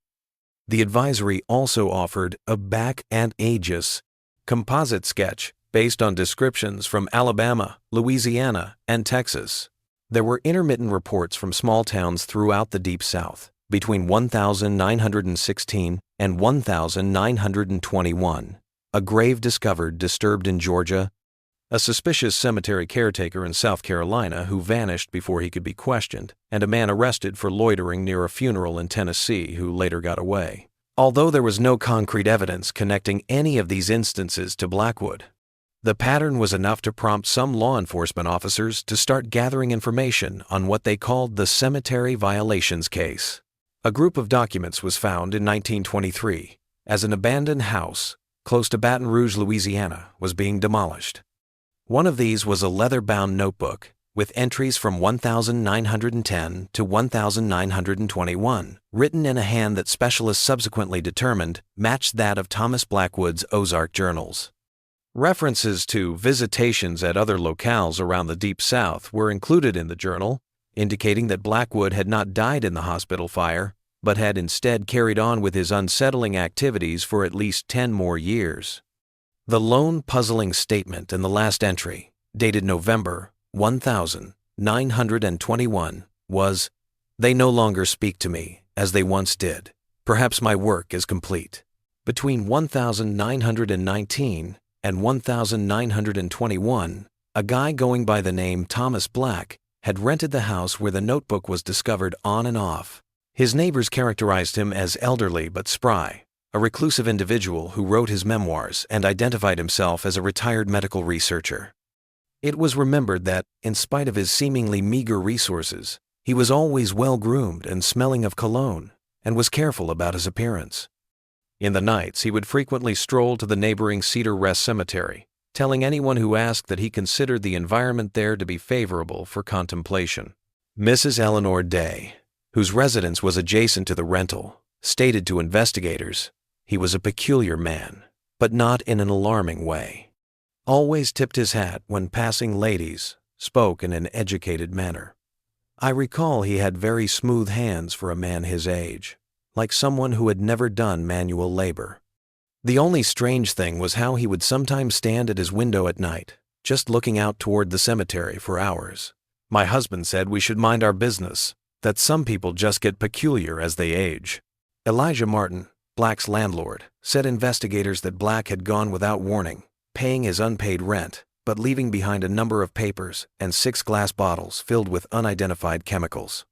S1: The advisory also offered a back and aegis composite sketch based on descriptions from Alabama, Louisiana, and Texas. There were intermittent reports from small towns throughout the Deep South between 1916 and 1921. A grave discovered disturbed in Georgia, a suspicious cemetery caretaker in South Carolina who vanished before he could be questioned, and a man arrested for loitering near a funeral in Tennessee who later got away. Although there was no concrete evidence connecting any of these instances to Blackwood, the pattern was enough to prompt some law enforcement officers to start gathering information on what they called the cemetery violations case. A group of documents was found in 1923 as an abandoned house close to Baton Rouge, Louisiana, was being demolished. One of these was a leather-bound notebook with entries from 1910 to 1921, written in a hand that specialists subsequently determined matched that of Thomas Blackwood's Ozark journals. References to visitations at other locales around the Deep South were included in the journal, indicating that Blackwood had not died in the hospital fire, but had instead carried on with his unsettling activities for at least 10 more years. The lone puzzling statement in the last entry, dated November 1921, was, "They no longer speak to me as they once did. Perhaps my work is complete." Between 1919 and 1921, a guy going by the name Thomas Black had rented the house where the notebook was discovered on and off. His neighbors characterized him as elderly but spry, a reclusive individual who wrote his memoirs and identified himself as a retired medical researcher. It was remembered that, in spite of his seemingly meager resources, he was always well-groomed and smelling of cologne, and was careful about his appearance. In the nights, he would frequently stroll to the neighboring Cedar Rest Cemetery, telling anyone who asked that he considered the environment there to be favorable for contemplation. Mrs. Eleanor Day, whose residence was adjacent to the rental, stated to investigators, "He was a peculiar man, but not in an alarming way. Always tipped his hat when passing ladies, spoke in an educated manner. I recall he had very smooth hands for a man his age, like someone who had never done manual labor. The only strange thing was how he would sometimes stand at his window at night, just looking out toward the cemetery for hours. My husband said we should mind our business, that some people just get peculiar as they age." Elijah Martin, Black's landlord, said investigators that Black had gone without warning, paying his unpaid rent, but leaving behind a number of papers and 6 glass bottles filled with unidentified chemicals.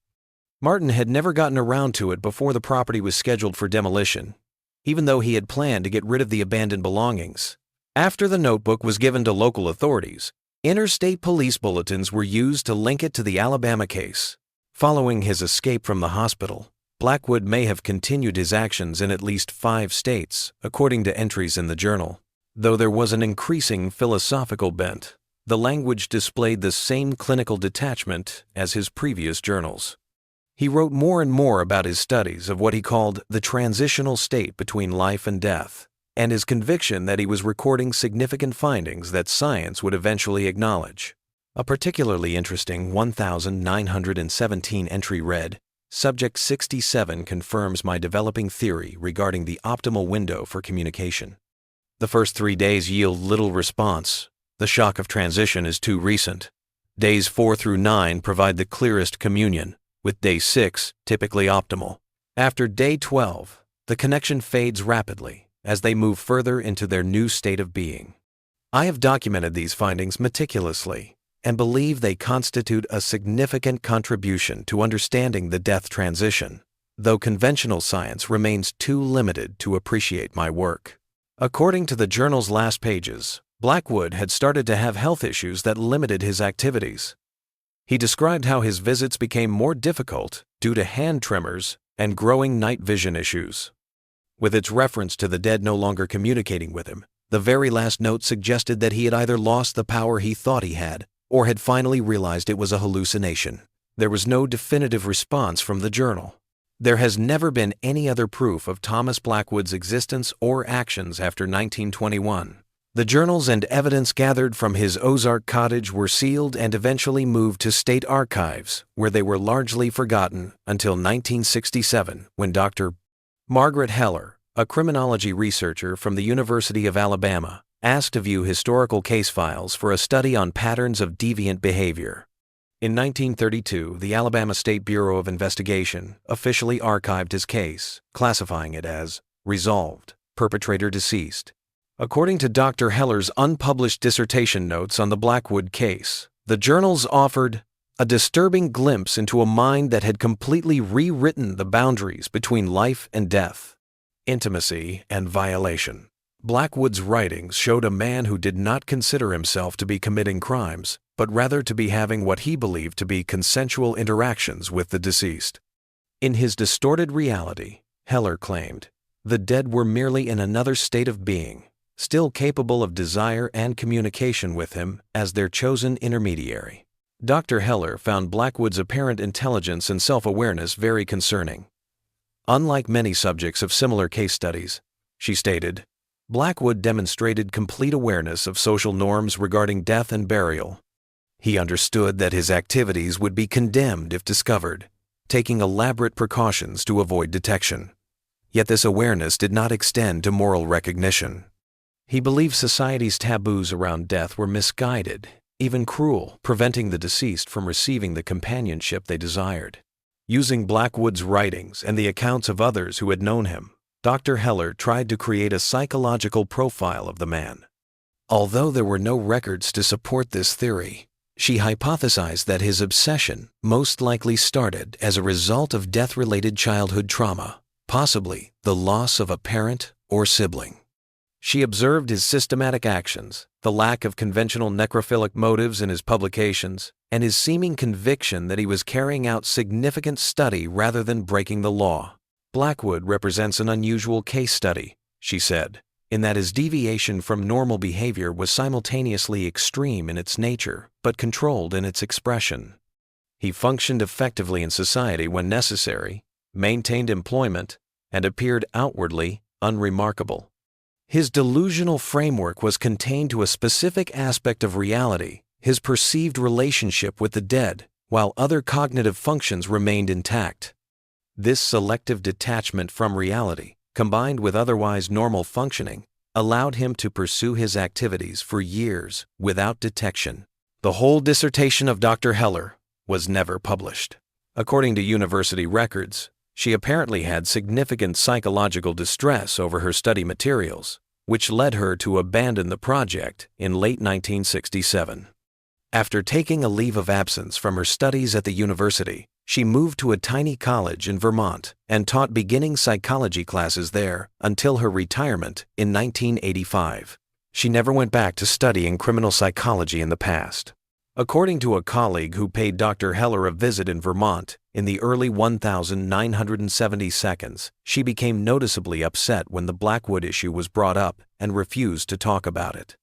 S1: Martin had never gotten around to it before the property was scheduled for demolition, even though he had planned to get rid of the abandoned belongings. After the notebook was given to local authorities, interstate police bulletins were used to link it to the Alabama case. Following his escape from the hospital, Blackwood may have continued his actions in at least 5 states, according to entries in the journal. Though there was an increasing philosophical bent, the language displayed the same clinical detachment as his previous journals. He wrote more and more about his studies of what he called the transitional state between life and death, and his conviction that he was recording significant findings that science would eventually acknowledge. A particularly interesting 1917 entry read, "Subject 67 confirms my developing theory regarding the optimal window for communication. The first 3 days yield little response. The shock of transition is too recent. Days 4 through 9 provide the clearest communion, with day 6 typically optimal. After day 12, the connection fades rapidly as they move further into their new state of being. I have documented these findings meticulously and believe they constitute a significant contribution to understanding the death transition, though conventional science remains too limited to appreciate my work." According to the journal's last pages, Blackwood had started to have health issues that limited his activities. He described how his visits became more difficult due to hand tremors and growing night vision issues. With its reference to the dead no longer communicating with him, the very last note suggested that he had either lost the power he thought he had or had finally realized it was a hallucination. There was no definitive response from the journal. There has never been any other proof of Thomas Blackwood's existence or actions after 1921. The journals and evidence gathered from his Ozark cottage were sealed and eventually moved to state archives, where they were largely forgotten until 1967, when Dr. Margaret Heller, a criminology researcher from the University of Alabama, asked to view historical case files for a study on patterns of deviant behavior. In 1932, the Alabama State Bureau of Investigation officially archived his case, classifying it as resolved, perpetrator deceased. According to Dr. Heller's unpublished dissertation notes on the Blackwood case, the journals offered a disturbing glimpse into a mind that had completely rewritten the boundaries between life and death, intimacy and violation. Blackwood's writings showed a man who did not consider himself to be committing crimes, but rather to be having what he believed to be consensual interactions with the deceased. In his distorted reality, Heller claimed, the dead were merely in another state of being, still capable of desire and communication with him as their chosen intermediary. Dr. Heller found Blackwood's apparent intelligence and self-awareness very concerning. Unlike many subjects of similar case studies, she stated, Blackwood demonstrated complete awareness of social norms regarding death and burial. He understood that his activities would be condemned if discovered, taking elaborate precautions to avoid detection. Yet this awareness did not extend to moral recognition. He believed society's taboos around death were misguided, even cruel, preventing the deceased from receiving the companionship they desired. Using Blackwood's writings and the accounts of others who had known him, Dr. Heller tried to create a psychological profile of the man. Although there were no records to support this theory, she hypothesized that his obsession most likely started as a result of death-related childhood trauma, possibly the loss of a parent or sibling. She observed his systematic actions, the lack of conventional necrophilic motives in his publications, and his seeming conviction that he was carrying out significant study rather than breaking the law. Blackwood represents an unusual case study, she said, in that his deviation from normal behavior was simultaneously extreme in its nature, but controlled in its expression. He functioned effectively in society when necessary, maintained employment, and appeared outwardly unremarkable. His delusional framework was contained to a specific aspect of reality, his perceived relationship with the dead, while other cognitive functions remained intact. This selective detachment from reality, combined with otherwise normal functioning, allowed him to pursue his activities for years without detection. The whole dissertation of Dr. Heller was never published. According to university records, she apparently had significant psychological distress over her study materials, which led her to abandon the project in late 1967. After taking a leave of absence from her studies at the university, she moved to a tiny college in Vermont and taught beginning psychology classes there until her retirement in 1985. She never went back to studying criminal psychology in the past. According to a colleague who paid Dr. Heller a visit in Vermont in the early 1970s, she became noticeably upset when the Blackwood issue was brought up and refused to talk about it.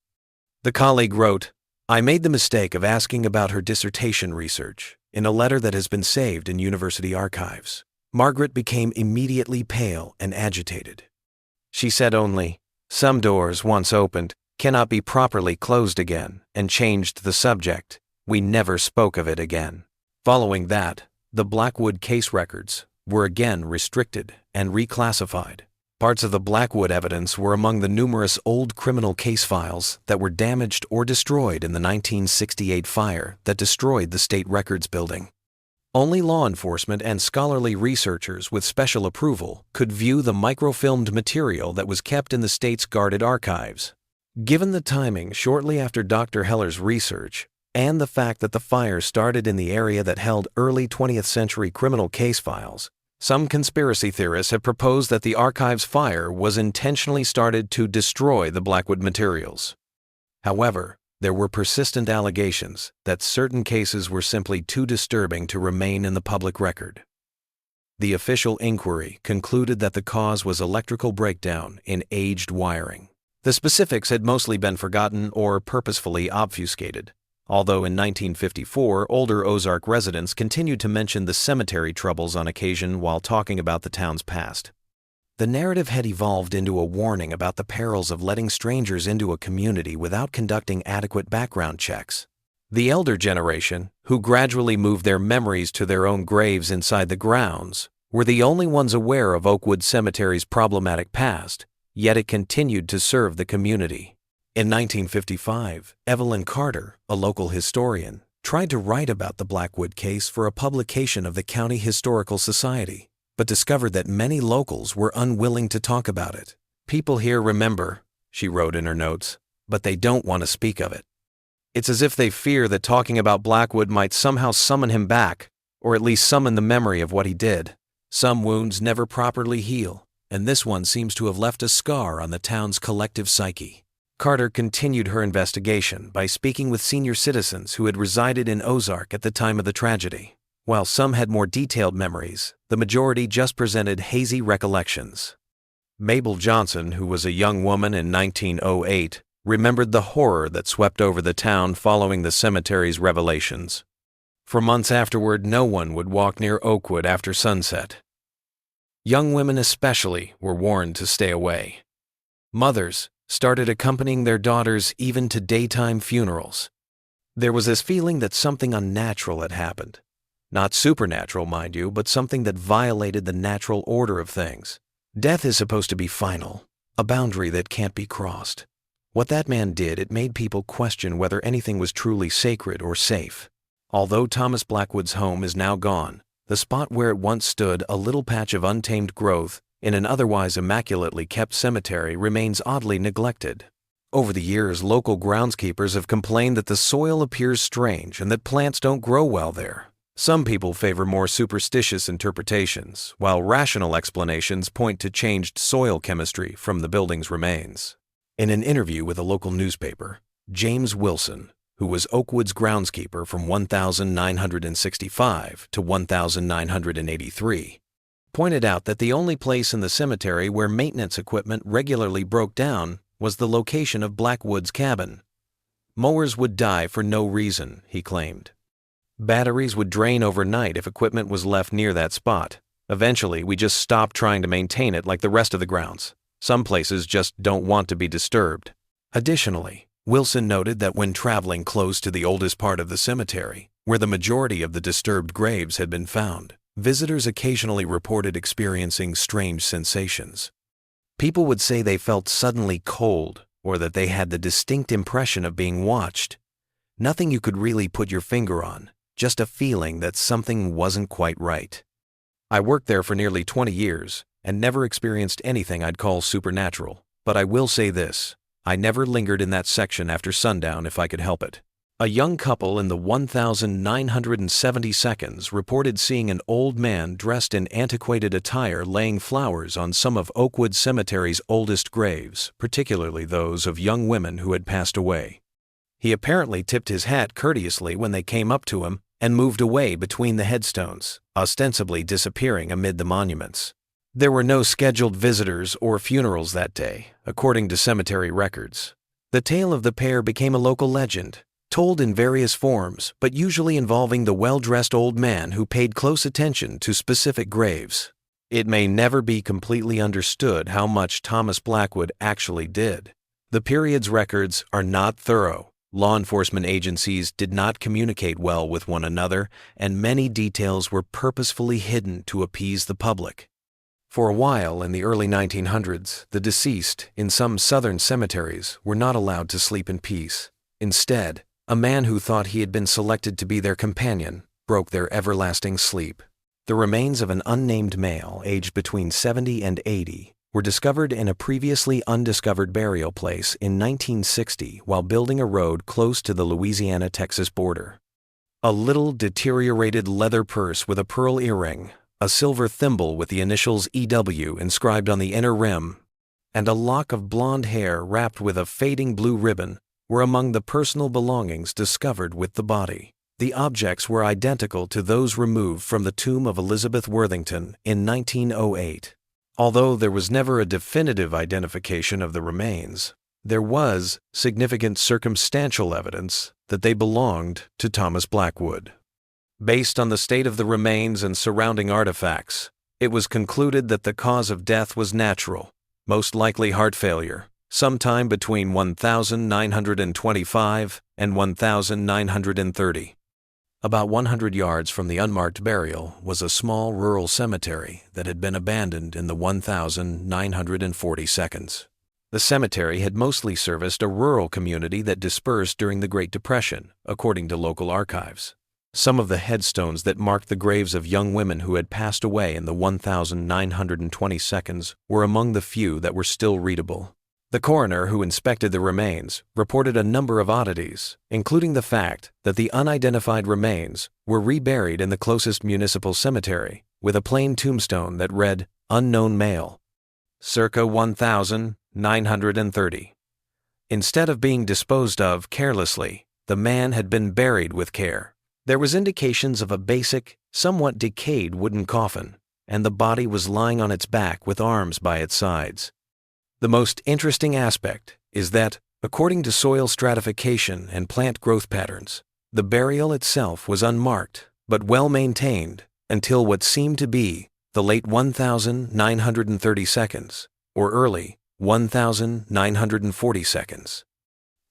S1: The colleague wrote, I made the mistake of asking about her dissertation research in a letter that has been saved in university archives. Margaret became immediately pale and agitated. She said only, some doors once opened cannot be properly closed again, and changed the subject. We never spoke of it again. Following that, the Blackwood case records were again restricted and reclassified. Parts of the Blackwood evidence were among the numerous old criminal case files that were damaged or destroyed in the 1968 fire that destroyed the state records building. Only law enforcement and scholarly researchers with special approval could view the microfilmed material that was kept in the state's guarded archives. Given the timing shortly after Dr. Heller's research, and the fact that the fire started in the area that held early 20th century criminal case files, some conspiracy theorists have proposed that the archive's fire was intentionally started to destroy the Blackwood materials. However, there were persistent allegations that certain cases were simply too disturbing to remain in the public record. The official inquiry concluded that the cause was electrical breakdown in aged wiring. The specifics had mostly been forgotten or purposefully obfuscated, although in 1954 older Ozark residents continued to mention the cemetery troubles on occasion while talking about the town's past. The narrative had evolved into a warning about the perils of letting strangers into a community without conducting adequate background checks. The elder generation, who gradually moved their memories to their own graves inside the grounds, were the only ones aware of Oakwood Cemetery's problematic past, yet it continued to serve the community. In 1955, Evelyn Carter, a local historian, tried to write about the Blackwood case for a publication of the County Historical Society, but discovered that many locals were unwilling to talk about it. "People here remember," she wrote in her notes, "but they don't want to speak of it. It's as if they fear that talking about Blackwood might somehow summon him back, or at least summon the memory of what he did. Some wounds never properly heal, and this one seems to have left a scar on the town's collective psyche." Carter continued her investigation by speaking with senior citizens who had resided in Ozark at the time of the tragedy. While some had more detailed memories, the majority just presented hazy recollections. Mabel Johnson, who was a young woman in 1908, remembered the horror that swept over the town following the cemetery's revelations. For months afterward, no one would walk near Oakwood after sunset. Young women especially were warned to stay away. Mothers started accompanying their daughters even to daytime funerals. There was this feeling that something unnatural had happened. Not supernatural, mind you, but something that violated the natural order of things. Death is supposed to be final, a boundary that can't be crossed. What that man did, it made people question whether anything was truly sacred or safe. Although Thomas Blackwood's home is now gone, the spot where it once stood, a little patch of untamed growth in an otherwise immaculately kept cemetery, remains oddly neglected. Over the years, local groundskeepers have complained that the soil appears strange and that plants don't grow well there. Some people favor more superstitious interpretations, while rational explanations point to changed soil chemistry from the building's remains. In an interview with a local newspaper, James Wilson, who was Oakwood's groundskeeper from 1965 to 1983, pointed out that the only place in the cemetery where maintenance equipment regularly broke down was the location of Blackwood's cabin. Mowers would die for no reason, he claimed. Batteries would drain overnight if equipment was left near that spot. Eventually, we just stopped trying to maintain it like the rest of the grounds. Some places just don't want to be disturbed. Additionally, Wilson noted that when traveling close to the oldest part of the cemetery, where the majority of the disturbed graves had been found, visitors occasionally reported experiencing strange sensations. People would say they felt suddenly cold, or that they had the distinct impression of being watched. Nothing you could really put your finger on, just a feeling that something wasn't quite right. "I worked there for nearly 20 years and never experienced anything I'd call supernatural, but I will say this, I never lingered in that section after sundown if I could help it." A young couple in the 1970 seconds reported seeing an old man dressed in antiquated attire laying flowers on some of Oakwood Cemetery's oldest graves, particularly those of young women who had passed away. He apparently tipped his hat courteously when they came up to him and moved away between the headstones, ostensibly disappearing amid the monuments. There were no scheduled visitors or funerals that day, according to cemetery records. The tale of the pair became a local legend, told in various forms, but usually involving the well-dressed old man who paid close attention to specific graves. It may never be completely understood how much Thomas Blackwood actually did. The period's records are not thorough. Law enforcement agencies did not communicate well with one another, and many details were purposefully hidden to appease the public. For a while in the early 1900s, the deceased, in some southern cemeteries, were not allowed to sleep in peace. Instead, a man who thought he had been selected to be their companion broke their everlasting sleep. The remains of an unnamed male aged between 70 and 80 were discovered in a previously undiscovered burial place in 1960 while building a road close to the Louisiana-Texas border. A little deteriorated leather purse with a pearl earring, a silver thimble with the initials EW inscribed on the inner rim, and a lock of blonde hair wrapped with a fading blue ribbon were among the personal belongings discovered with the body. The objects were identical to those removed from the tomb of Elizabeth Worthington in 1908. Although there was never a definitive identification of the remains, there was significant circumstantial evidence that they belonged to Thomas Blackwood. Based on the state of the remains and surrounding artifacts, it was concluded that the cause of death was natural, most likely heart failure, sometime between 1925 and 1930. About 100 yards from the unmarked burial was a small rural cemetery that had been abandoned in the 1940s. The cemetery had mostly serviced a rural community that dispersed during the Great Depression, according to local archives. Some of the headstones that marked the graves of young women who had passed away in the 1920s were among the few that were still readable. The coroner who inspected the remains reported a number of oddities, including the fact that the unidentified remains were reburied in the closest municipal cemetery with a plain tombstone that read, "Unknown Male, circa 1930. Instead of being disposed of carelessly, the man had been buried with care. There was indications of a basic, somewhat decayed wooden coffin, and the body was lying on its back with arms by its sides. The most interesting aspect is that, according to soil stratification and plant growth patterns, the burial itself was unmarked but well maintained until what seemed to be the late 1930s or early 1940s.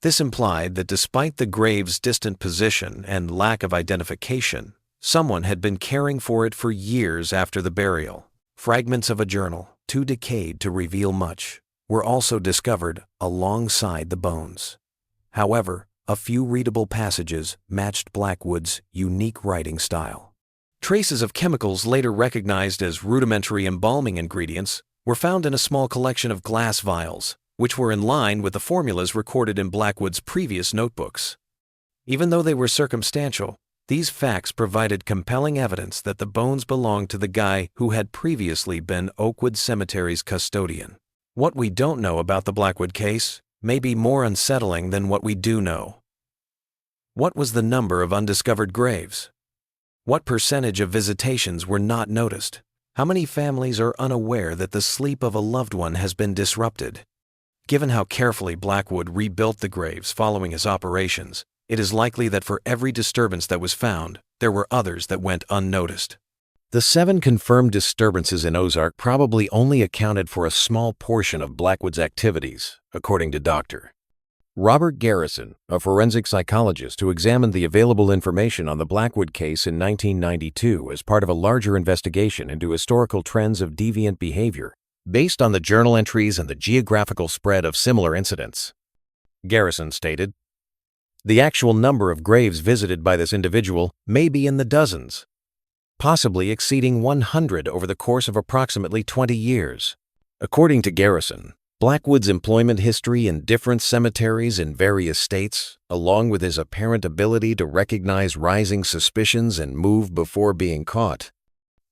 S1: This implied that despite the grave's distant position and lack of identification, someone had been caring for it for years after the burial. Fragments of a journal, too decayed to reveal much, were also discovered alongside the bones. However, a few readable passages matched Blackwood's unique writing style. Traces of chemicals later recognized as rudimentary embalming ingredients were found in a small collection of glass vials, which were in line with the formulas recorded in Blackwood's previous notebooks. Even though they were circumstantial, these facts provided compelling evidence that the bones belonged to the guy who had previously been Oakwood Cemetery's custodian. What we don't know about the Blackwood case may be more unsettling than what we do know. What was the number of undiscovered graves? What percentage of visitations were not noticed? How many families are unaware that the sleep of a loved one has been disrupted? Given how carefully Blackwood rebuilt the graves following his operations, it is likely that for every disturbance that was found, there were others that went unnoticed. The 7 confirmed disturbances in Ozark probably only accounted for a small portion of Blackwood's activities, according to Dr. Robert Garrison, a forensic psychologist who examined the available information on the Blackwood case in 1992 as part of a larger investigation into historical trends of deviant behavior, based on the journal entries and the geographical spread of similar incidents. Garrison stated, "The actual number of graves visited by this individual may be in the dozens, possibly exceeding 100 over the course of approximately 20 years. According to Garrison, Blackwood's employment history in different cemeteries in various states, along with his apparent ability to recognize rising suspicions and move before being caught,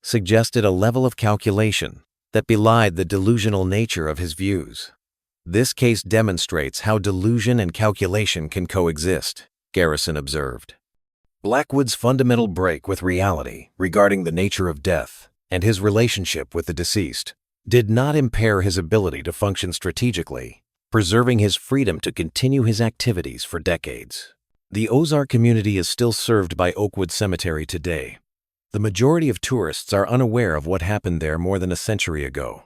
S1: suggested a level of calculation that belied the delusional nature of his views. This case demonstrates how delusion and calculation can coexist," Garrison observed. Blackwood's fundamental break with reality regarding the nature of death and his relationship with the deceased did not impair his ability to function strategically, preserving his freedom to continue his activities for decades. The Ozark community is still served by Oakwood Cemetery today. The majority of tourists are unaware of what happened there more than a century ago.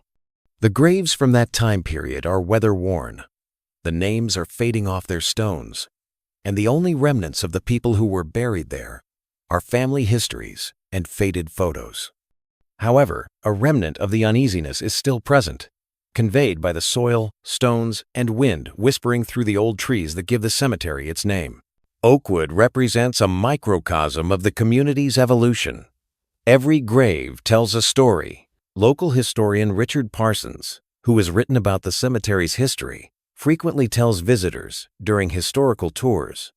S1: The graves from that time period are weather-worn. The names are fading off their stones, and the only remnants of the people who were buried there are family histories and faded photos. However, a remnant of the uneasiness is still present, conveyed by the soil, stones, and wind whispering through the old trees that give the cemetery its name. Oakwood represents a microcosm of the community's evolution. Every grave tells a story. Local historian Richard Parsons, who has written about the cemetery's history, frequently tells visitors during historical tours.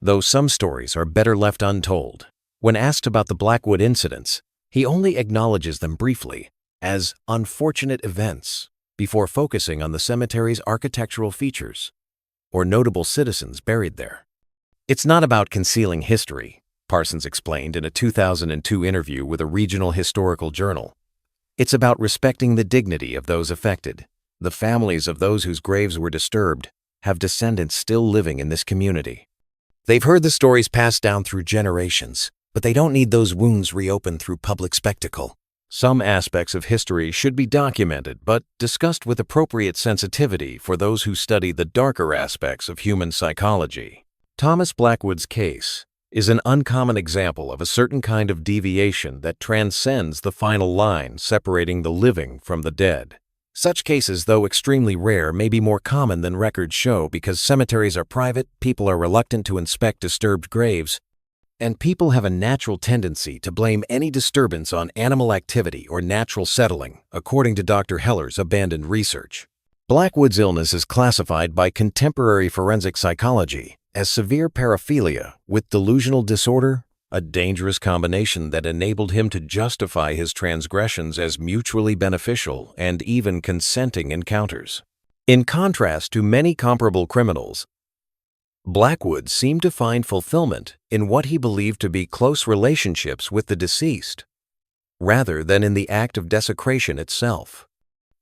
S1: Though some stories are better left untold, when asked about the Blackwood incidents, he only acknowledges them briefly as unfortunate events before focusing on the cemetery's architectural features. or notable citizens buried there. It's not about concealing history, Parsons explained in a 2002 interview with a regional historical journal. It's about respecting the dignity of those affected. The families of those whose graves were disturbed have descendants still living in this community. They've heard the stories passed down through generations, but they don't need those wounds reopened through public spectacle. Some aspects of history should be documented, but discussed with appropriate sensitivity for those who study the darker aspects of human psychology. Thomas Blackwood's case is an uncommon example of a certain kind of deviation that transcends the final line separating the living from the dead. Such cases, though extremely rare, may be more common than records show because cemeteries are private, people are reluctant to inspect disturbed graves, and people have a natural tendency to blame any disturbance on animal activity or natural settling, according to Dr. Heller's abandoned research. Blackwood's illness is classified by contemporary forensic psychology as severe paraphilia with delusional disorder, a dangerous combination that enabled him to justify his transgressions as mutually beneficial and even consenting encounters. In contrast to many comparable criminals, Blackwood seemed to find fulfillment in what he believed to be close relationships with the deceased, rather than in the act of desecration itself.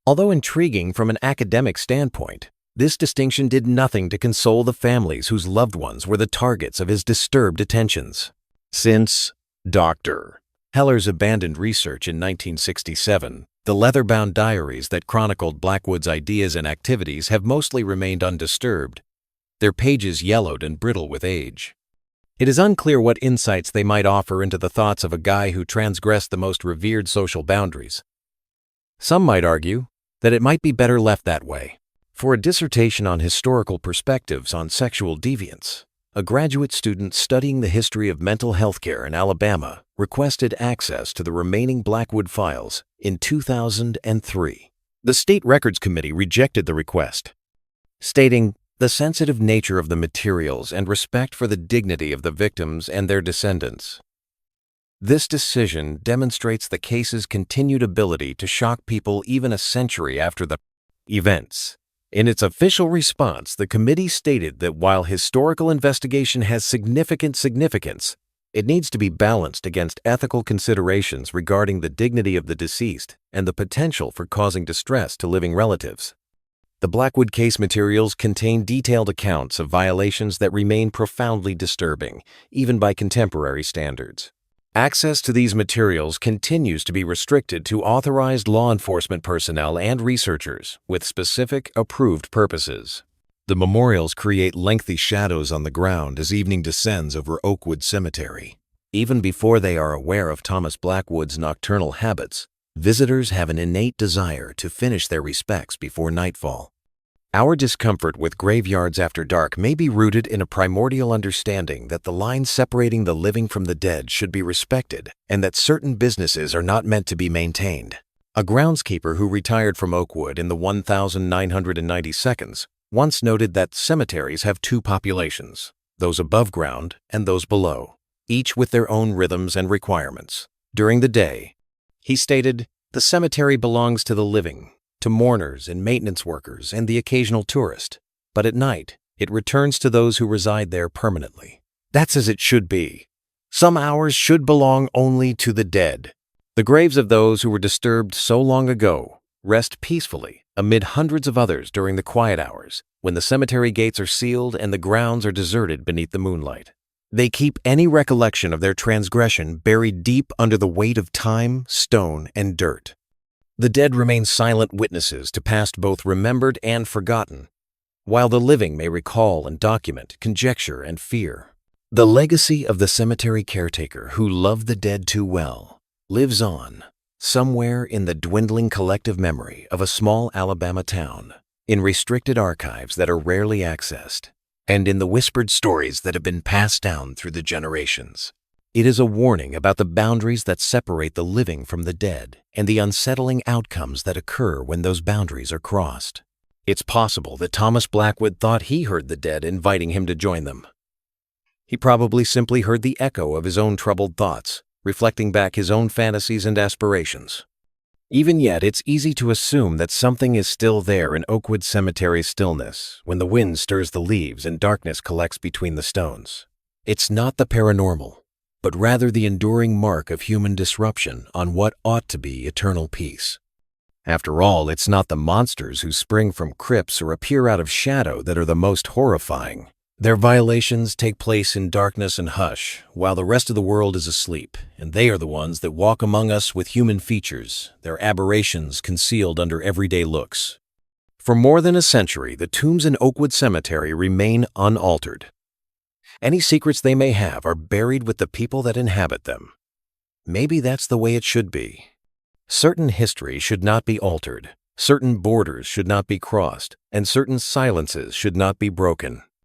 S1: Although intriguing from an academic standpoint, this distinction did nothing to console the families whose loved ones were the targets of his disturbed attentions. Since Dr. Heller's abandoned research in 1967, the leather-bound diaries that chronicled Blackwood's ideas and activities have mostly remained undisturbed, their pages yellowed and brittle with age. It is unclear what insights they might offer into the thoughts of a guy who transgressed the most revered social boundaries. Some might argue that it might be better left that way. For a dissertation on historical perspectives on sexual deviance, a graduate student studying the history of mental health care in Alabama requested access to the remaining Blackwood files in 2003. The State Records Committee rejected the request, stating, "The sensitive nature of the materials and respect for the dignity of the victims and their descendants." This decision demonstrates the case's continued ability to shock people even a century after the events. In its official response, the committee stated that while historical investigation has significant significance, it needs to be balanced against ethical considerations regarding the dignity of the deceased and the potential for causing distress to living relatives. The Blackwood case materials contain detailed accounts of violations that remain profoundly disturbing, even by contemporary standards. Access to these materials continues to be restricted to authorized law enforcement personnel and researchers with specific, approved purposes. The memorials create lengthy shadows on the ground as evening descends over Oakwood Cemetery. Even before they are aware of Thomas Blackwood's nocturnal habits, visitors have an innate desire to finish their respects before nightfall. Our discomfort with graveyards after dark may be rooted in a primordial understanding that the line separating the living from the dead should be respected and that certain businesses are not meant to be maintained. A groundskeeper who retired from Oakwood in the 1992 once noted that cemeteries have two populations, those above ground and those below, each with their own rhythms and requirements. During the day, he stated, "The cemetery belongs to the living, to mourners and maintenance workers and the occasional tourist, but at night, it returns to those who reside there permanently. That's as it should be. Some hours should belong only to the dead. The graves of those who were disturbed so long ago rest peacefully amid hundreds of others during the quiet hours, when the cemetery gates are sealed and the grounds are deserted beneath the moonlight. They keep any recollection of their transgression buried deep under the weight of time, stone, and dirt. The dead remain silent witnesses to past both remembered and forgotten, while the living may recall and document, conjecture, and fear. The legacy of the cemetery caretaker who loved the dead too well lives on, somewhere in the dwindling collective memory of a small Alabama town, in restricted archives that are rarely accessed, and in the whispered stories that have been passed down through the generations. It is a warning about the boundaries that separate the living from the dead and the unsettling outcomes that occur when those boundaries are crossed. It's possible that Thomas Blackwood thought he heard the dead inviting him to join them. He probably simply heard the echo of his own troubled thoughts, reflecting back his own fantasies and aspirations. Even yet, it's easy to assume that something is still there in Oakwood Cemetery's stillness when the wind stirs the leaves and darkness collects between the stones. It's not the paranormal, but rather the enduring mark of human disruption on what ought to be eternal peace. After all, it's not the monsters who spring from crypts or appear out of shadow that are the most horrifying. Their violations take place in darkness and hush, while the rest of the world is asleep, and they are the ones that walk among us with human features, their aberrations concealed under everyday looks. For more than a century, the tombs in Oakwood Cemetery remain unaltered. Any secrets they may have are buried with the people that inhabit them. Maybe that's the way it should be. Certain history should not be altered, certain borders should not be crossed, and certain silences should not be broken.